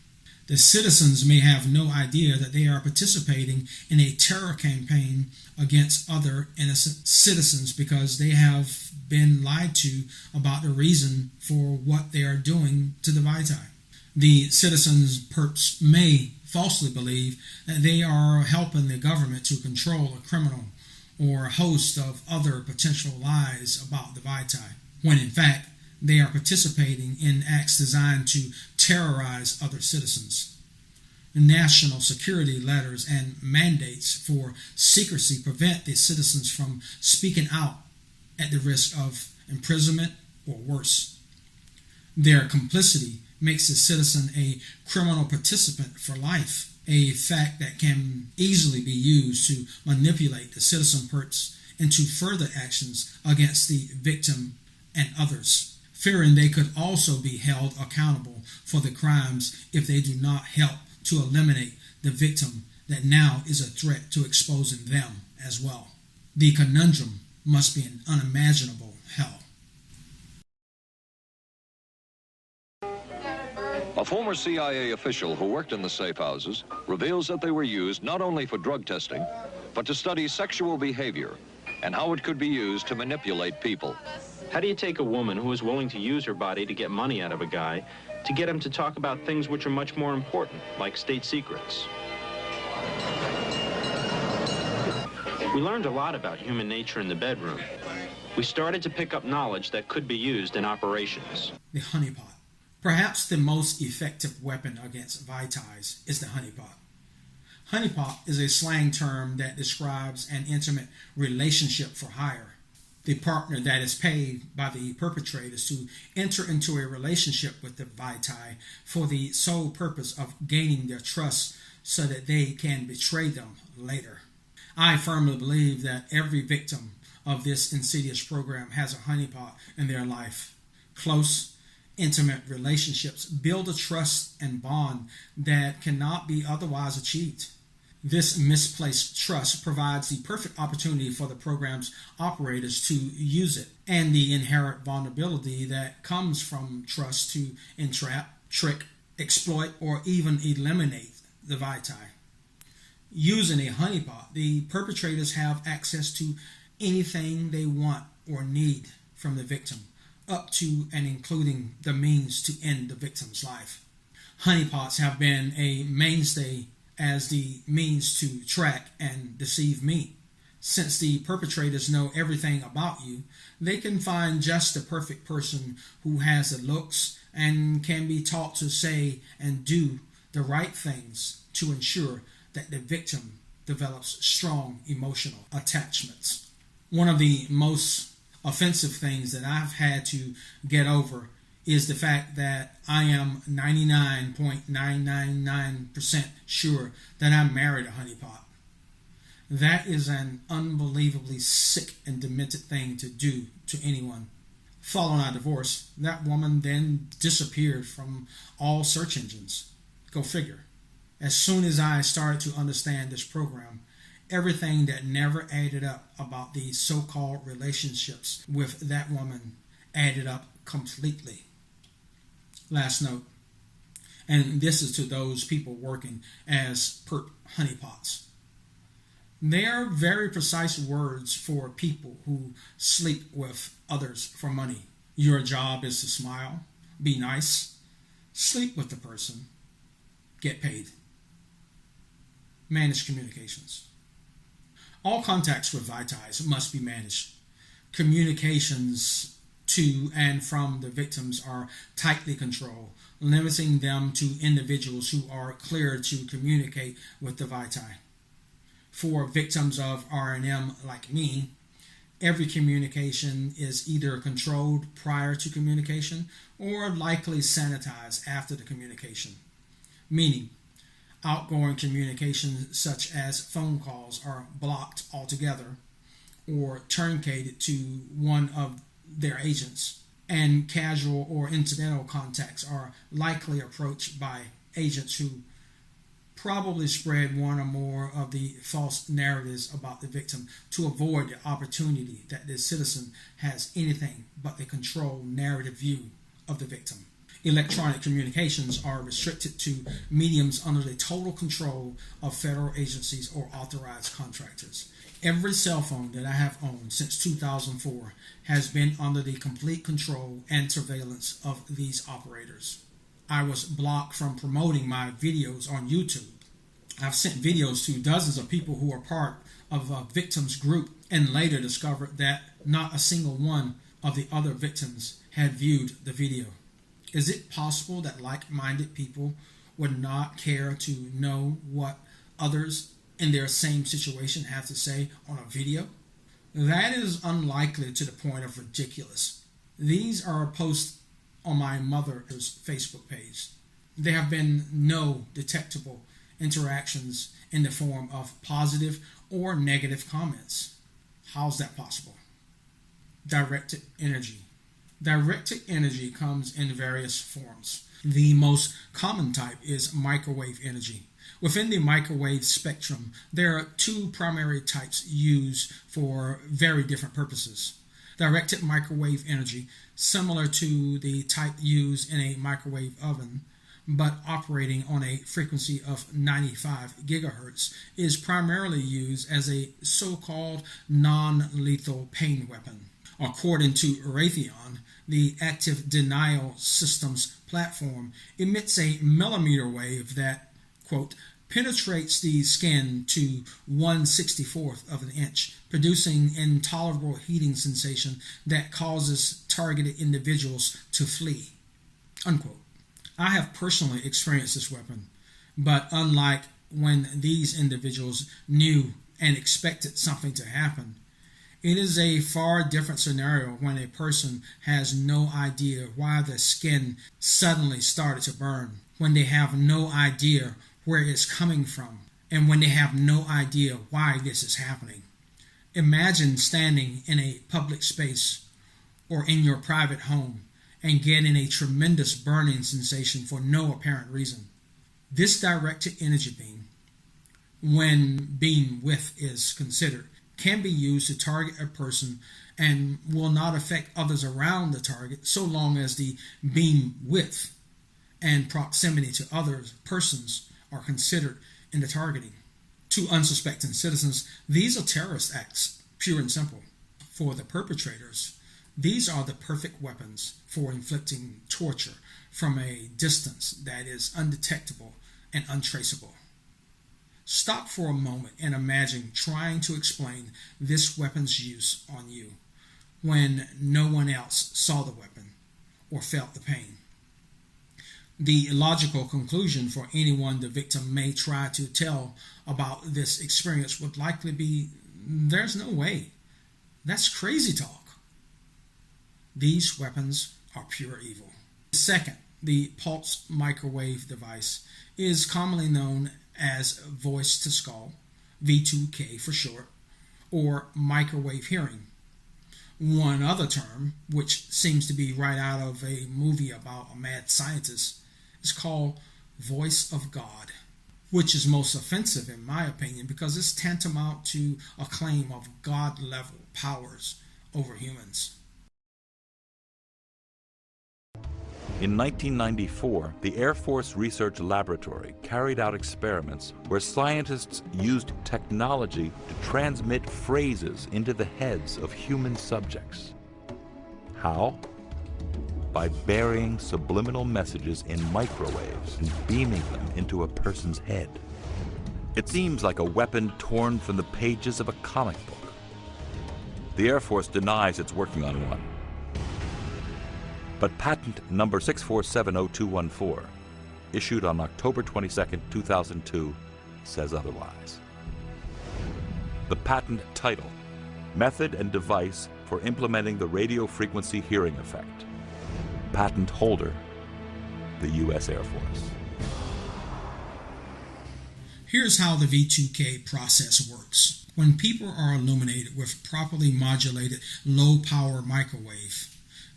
The citizens may have no idea that they are participating in a terror campaign against other innocent citizens because they have been lied to about the reason for what they are doing to the victim. The citizens' perps may falsely believe that they are helping the government to control a criminal or a host of other potential lies about the victim, when in fact they are participating in acts designed to terrorize other citizens. National security letters and mandates for secrecy prevent the citizens from speaking out at the risk of imprisonment or worse. Their complicity makes the citizen a criminal participant for life, a fact that can easily be used to manipulate the citizen perps into further actions against the victim and others, fearing they could also be held accountable for the crimes if they do not help to eliminate the victim that now is a threat to exposing them as well. The conundrum must be an unimaginable hell. A former CIA official who worked in the safe houses reveals that they were used not only for drug testing, but to study sexual behavior and how it could be used to manipulate people. How do you take a woman who is willing to use her body to get money out of a guy to get him to talk about things which are much more important, like state secrets? We learned a lot about human nature in the bedroom. We started to pick up knowledge that could be used in operations. The honeypot. Perhaps the most effective weapon against vitis is the honeypot. Honeypot is a slang term that describes an intimate relationship for hire. The partner that is paid by the perpetrators to enter into a relationship with the vitae for the sole purpose of gaining their trust so that they can betray them later. I firmly believe that every victim of this insidious program has a honeypot in their life, close intimate relationships build a trust and bond that cannot be otherwise achieved. This misplaced trust provides the perfect opportunity for the program's operators to use it, and the inherent vulnerability that comes from trust to entrap, trick, exploit, or even eliminate the vitae. Using a honeypot, the perpetrators have access to anything they want or need from the victim, up to and including the means to end the victim's life. Honeypots have been a mainstay as the means to track and deceive me. Since the perpetrators know everything about you, they can find just the perfect person who has the looks and can be taught to say and do the right things to ensure that the victim develops strong emotional attachments. One of the most offensive things that I've had to get over is the fact that I am 99.999% sure that I married a honeypot. That is an unbelievably sick and demented thing to do to anyone. Following our divorce, that woman then disappeared from all search engines. Go figure. As soon as I started to understand this program, everything that never added up about the so-called relationships with that woman added up completely. Last note, and this is to those people working as perp honeypots. They are very precise words for people who sleep with others for money. Your job is to smile, be nice, sleep with the person, get paid. Manage communications. All contacts with vitae must be managed. Communications to and from the victims are tightly controlled, limiting them to individuals who are cleared to communicate with the vitae. For victims of RNM like me, every communication is either controlled prior to communication or likely sanitized after the communication. Meaning, outgoing communication such as phone calls are blocked altogether or truncated to one of their agents, and casual or incidental contacts are likely approached by agents who probably spread one or more of the false narratives about the victim to avoid the opportunity that the citizen has anything but the controlled narrative view of the victim. Electronic communications are restricted to mediums under the total control of federal agencies or authorized contractors. Every cell phone that I have owned since 2004 has been under the complete control and surveillance of these operators. I was blocked from promoting my videos on YouTube. I've sent videos to dozens of people who are part of a victims group and later discovered that not a single one of the other victims had viewed the video. Is it possible that like-minded people would not care to know what others in their same situation have to say on a video? That is unlikely to the point of ridiculous. These are posts on my mother's Facebook page. There have been no detectable interactions in the form of positive or negative comments. How's that possible? Directed energy. Directed energy comes in various forms. The most common type is microwave energy. Within the microwave spectrum, there are two primary types used for very different purposes. Directed microwave energy, similar to the type used in a microwave oven, but operating on a frequency of 95 gigahertz, is primarily used as a so-called non-lethal pain weapon. According to Raytheon, the active denial systems platform emits a millimeter wave that, quote, penetrates the skin to 1/64th of an inch, producing intolerable heating sensation that causes targeted individuals to flee, unquote. I have personally experienced this weapon, but unlike when these individuals knew and expected something to happen, it is a far different scenario when a person has no idea why their skin suddenly started to burn, when they have no idea where it's coming from, and when they have no idea why this is happening. Imagine standing in a public space or in your private home and getting a tremendous burning sensation for no apparent reason. This directed energy beam, when beam width is considered, can be used to target a person and will not affect others around the target so long as the beam width and proximity to other persons are considered in the targeting. To unsuspecting citizens, these are terrorist acts, pure and simple. For the perpetrators, these are the perfect weapons for inflicting torture from a distance that is undetectable and untraceable. Stop for a moment and imagine trying to explain this weapon's use on you when no one else saw the weapon or felt the pain. The logical conclusion for anyone the victim may try to tell about this experience would likely be, there's no way. That's crazy talk. These weapons are pure evil. Second, the pulse microwave device is commonly known as Voicetoskull, V2K for short, or microwave hearing. One other term, which seems to be right out of a movie about a mad scientist, is called Voice of God, which is most offensive in my opinion because it's tantamount to a claim of God-level powers over humans. In 1994, the Air Force Research Laboratory carried out experiments where scientists used technology to transmit phrases into the heads of human subjects. How? By burying subliminal messages in microwaves and beaming them into a person's head. It seems like a weapon torn from the pages of a comic book. The Air Force denies it's working on one. But patent number 6470214, issued on October 22, 2002, says otherwise. The patent title, Method and Device for Implementing the Radio Frequency Hearing Effect. Patent holder, the U.S. Air Force. Here's how the V2K process works. When people are illuminated with properly modulated low-power microwave,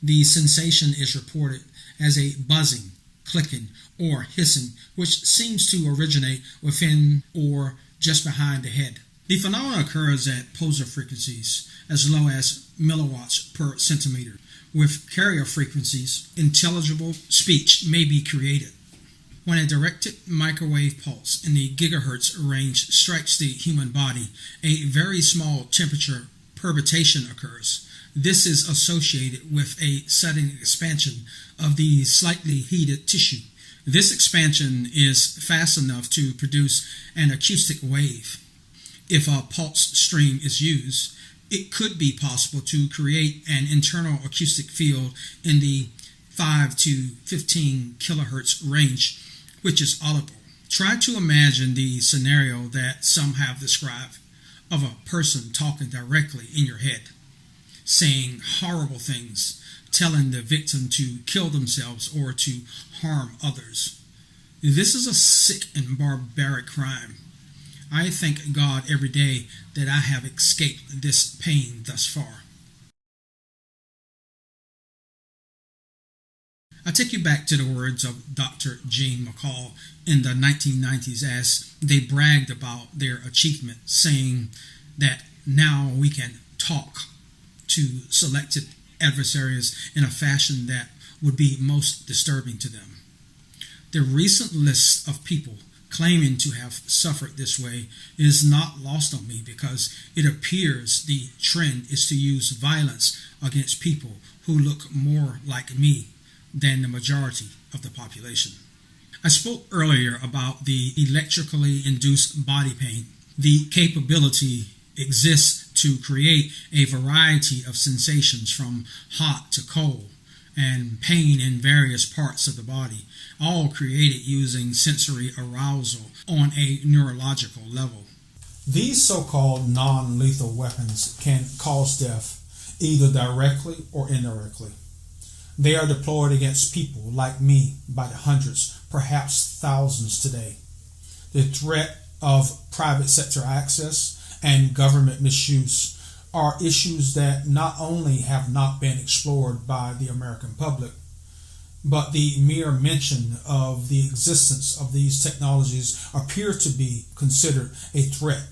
the sensation is reported as a buzzing, clicking, or hissing, which seems to originate within or just behind the head. The phenomenon occurs at pulsar frequencies as low as milliwatts per centimeter. With carrier frequencies, intelligible speech may be created. When a directed microwave pulse in the gigahertz range strikes the human body, a very small temperature perturbation occurs. This is associated with a sudden expansion of the slightly heated tissue. This expansion is fast enough to produce an acoustic wave. If a pulse stream is used, it could be possible to create an internal acoustic field in the 5 to 15 kilohertz range, which is audible. Try to imagine the scenario that some have described of a person talking directly in your head, saying horrible things, telling the victim to kill themselves or to harm others. This is a sick and barbaric crime. I thank God every day that I have escaped this pain thus far. I take you back to the words of Dr. Gene McCall in the 1990s as they bragged about their achievement, saying that now we can talk to selected adversaries in a fashion that would be most disturbing to them. The recent list of people claiming to have suffered this way is not lost on me because it appears the trend is to use violence against people who look more like me than the majority of the population. I spoke earlier about the electrically induced body pain. The capability exists to create a variety of sensations from hot to cold and pain in various parts of the body, all created using sensory arousal on a neurological level. These so-called non-lethal weapons can cause death either directly or indirectly. They are deployed against people like me by the hundreds, perhaps thousands today. The threat of private sector access and government misuse are issues that not only have not been explored by the American public, but the mere mention of the existence of these technologies appear to be considered a threat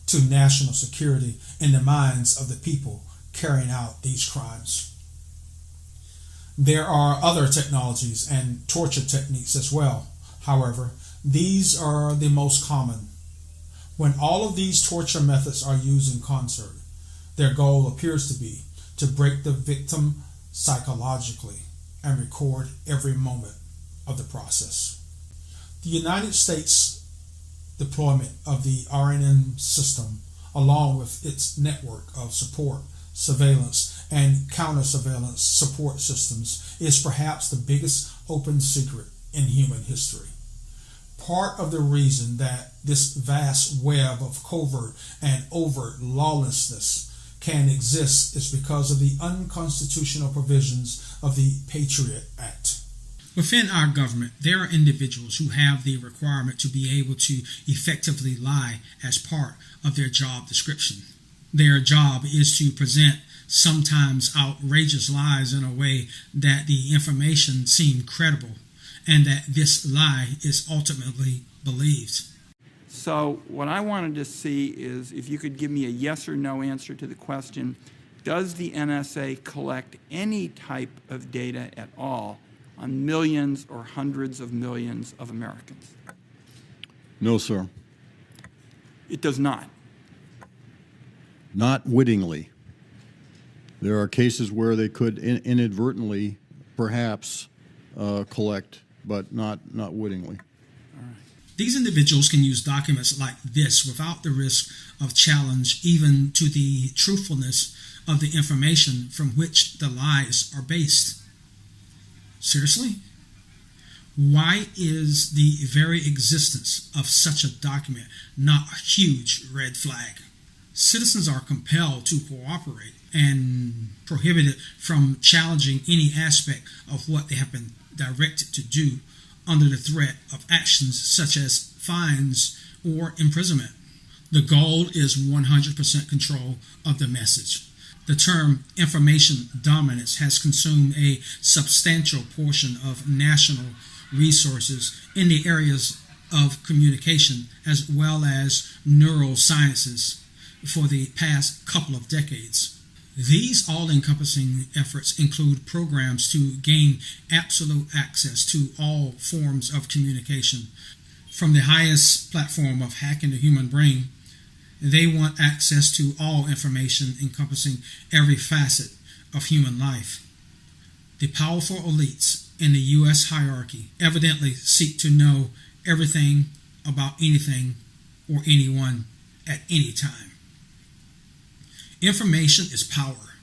to national security in the minds of the people carrying out these crimes. There are other technologies and torture techniques as well. However, these are the most common. When all of these torture methods are used in concert, their goal appears to be to break the victim psychologically and record every moment of the process. The United States deployment of the RNM system, along with its network of support, surveillance, and counter-surveillance support systems, is perhaps the biggest open secret in human history. Part of the reason that this vast web of covert and overt lawlessness can exist is because of the unconstitutional provisions of the Patriot Act. Within our government, there are individuals who have the requirement to be able to effectively lie as part of their job description. Their job is to present sometimes outrageous lies in a way that the information seems credible and that this lie is ultimately believed. So what I wanted to see is if you could give me a yes or no answer to the question, does the NSA collect any type of data at all on millions or hundreds of millions of Americans? No, sir. It does not. Not wittingly. There are cases where they could inadvertently, perhaps, collect, but not wittingly. These individuals can use documents like this without the risk of challenge even to the truthfulness of the information from which the lies are based. Seriously? Why is the very existence of such a document not a huge red flag? Citizens are compelled to cooperate and prohibited from challenging any aspect of what they have been directed to do under the threat of actions such as fines or imprisonment. The goal is 100% control of the message. The term information dominance has consumed a substantial portion of national resources in the areas of communication as well as neurosciences for the past couple of decades. These all-encompassing efforts include programs to gain absolute access to all forms of communication. From the highest platform of hacking the human brain, they want access to all information encompassing every facet of human life. The powerful elites in the U.S. hierarchy evidently seek to know everything about anything or anyone at any time. Information is power.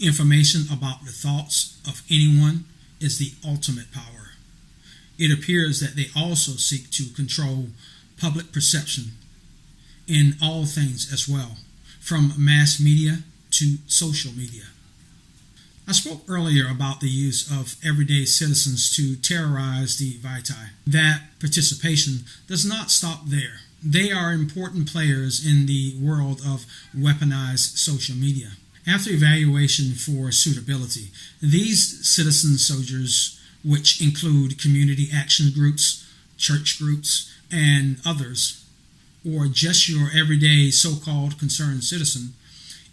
Information about the thoughts of anyone is the ultimate power. It appears that they also seek to control public perception in all things as well, from mass media to social media. I spoke earlier about the use of everyday citizens to terrorize the Vitae. That participation does not stop there. They are important players in the world of weaponized social media. After evaluation for suitability, these citizen soldiers, which include community action groups, church groups, and others, or just your everyday so-called concerned citizen,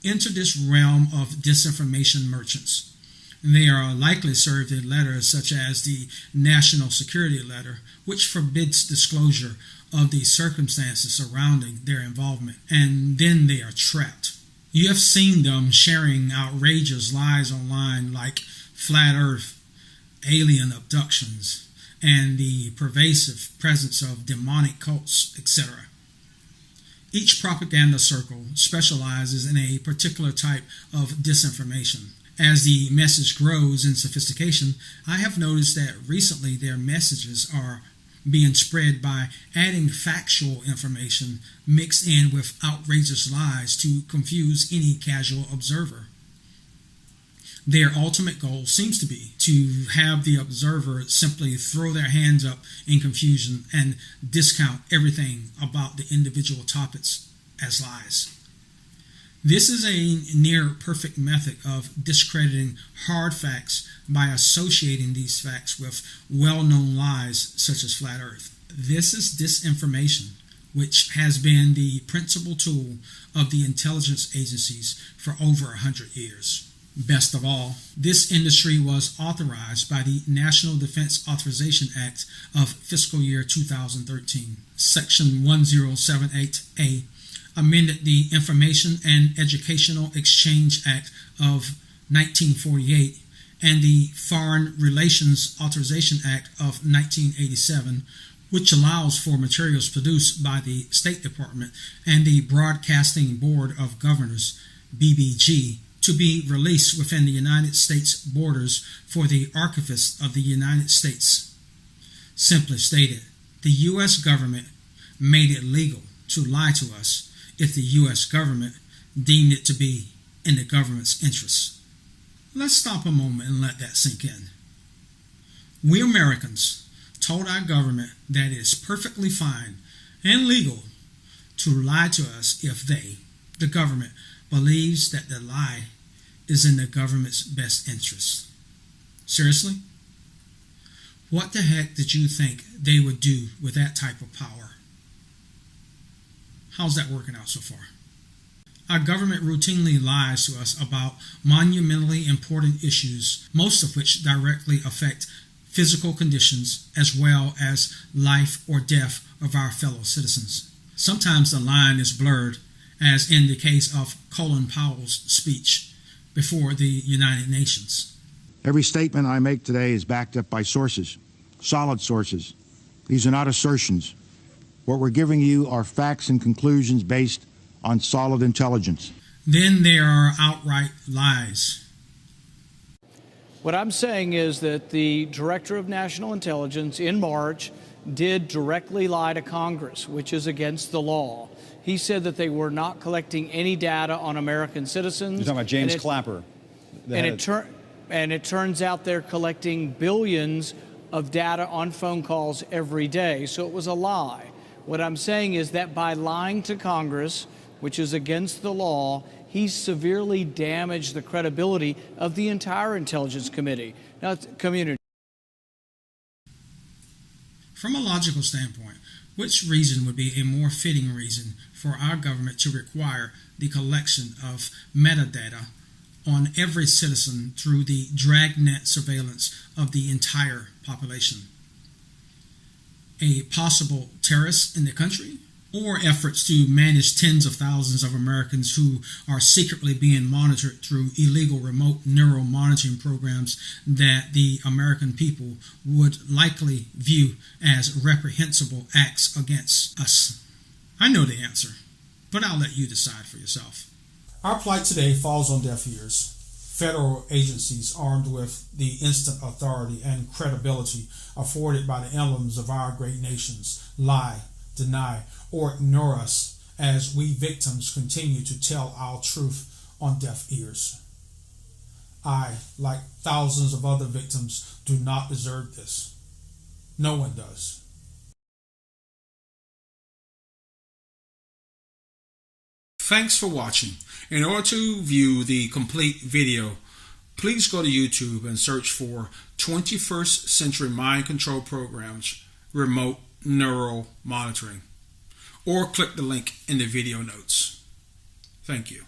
enter this realm of disinformation merchants. They are likely served a letter such as the National Security Letter, which forbids disclosure of the circumstances surrounding their involvement, and then they are trapped. You have seen them sharing outrageous lies online like flat earth, alien abductions, and the pervasive presence of demonic cults, etc. Each propaganda circle specializes in a particular type of disinformation. As the message grows in sophistication, I have noticed that recently their messages are being spread by adding factual information mixed in with outrageous lies to confuse any casual observer. Their ultimate goal seems to be to have the observer simply throw their hands up in confusion and discount everything about the individual topics as lies. This is a near-perfect method of discrediting hard facts by associating these facts with well-known lies such as flat Earth. This is disinformation, which has been the principal tool of the intelligence agencies for over 100 years. Best of all, this industry was authorized by the National Defense Authorization Act of fiscal year 2013. Section 1078A amended the Information and Educational Exchange Act of 1948 and the Foreign Relations Authorization Act of 1987, which allows for materials produced by the State Department and the Broadcasting Board of Governors, BBG, to be released within the United States borders for the archivists of the United States. Simply stated, the U.S. government made it legal to lie to us if the U.S. government deemed it to be in the government's interests. Let's stop a moment and let that sink in. We Americans told our government that it is perfectly fine and legal to lie to us if they, the government, believes that the lie is in the government's best interest. Seriously? What the heck did you think they would do with that type of power? How's that working out so far? Our government routinely lies to us about monumentally important issues, most of which directly affect physical conditions as well as life or death of our fellow citizens. Sometimes the line is blurred, as in the case of Colin Powell's speech before the United Nations. Every statement I make today is backed up by sources, solid sources. These are not assertions. What we're giving you are facts and conclusions based on solid intelligence. Then there are outright lies. What I'm saying is that the Director of National Intelligence in March did directly lie to Congress, which is against the law. He said that they were not collecting any data on American citizens. You're talking about James Clapper. And it turns out they're collecting billions of data on phone calls every day. So it was a lie. What I'm saying is that by lying to Congress, which is against the law, he severely damaged the credibility of the entire Intelligence Committee. Now, community. From a logical standpoint, which reason would be a more fitting reason for our government to require the collection of metadata on every citizen through the dragnet surveillance of the entire population? A possible terrorist in the country? Or efforts to manage tens of thousands of Americans who are secretly being monitored through illegal remote neural monitoring programs that the American people would likely view as reprehensible acts against us? I know the answer, but I'll let you decide for yourself. Our plight today falls on deaf ears. Federal agencies armed with the instant authority and credibility afforded by the emblems of our great nations lie, deny, or ignore us as we victims continue to tell our truth on deaf ears. I, like thousands of other victims, do not deserve this. No one does. Thanks for watching. In order to view the complete video, please go to YouTube and search for 21st Century Mind Control Programs Remote Neural Monitoring, or click the link in the video notes. Thank you.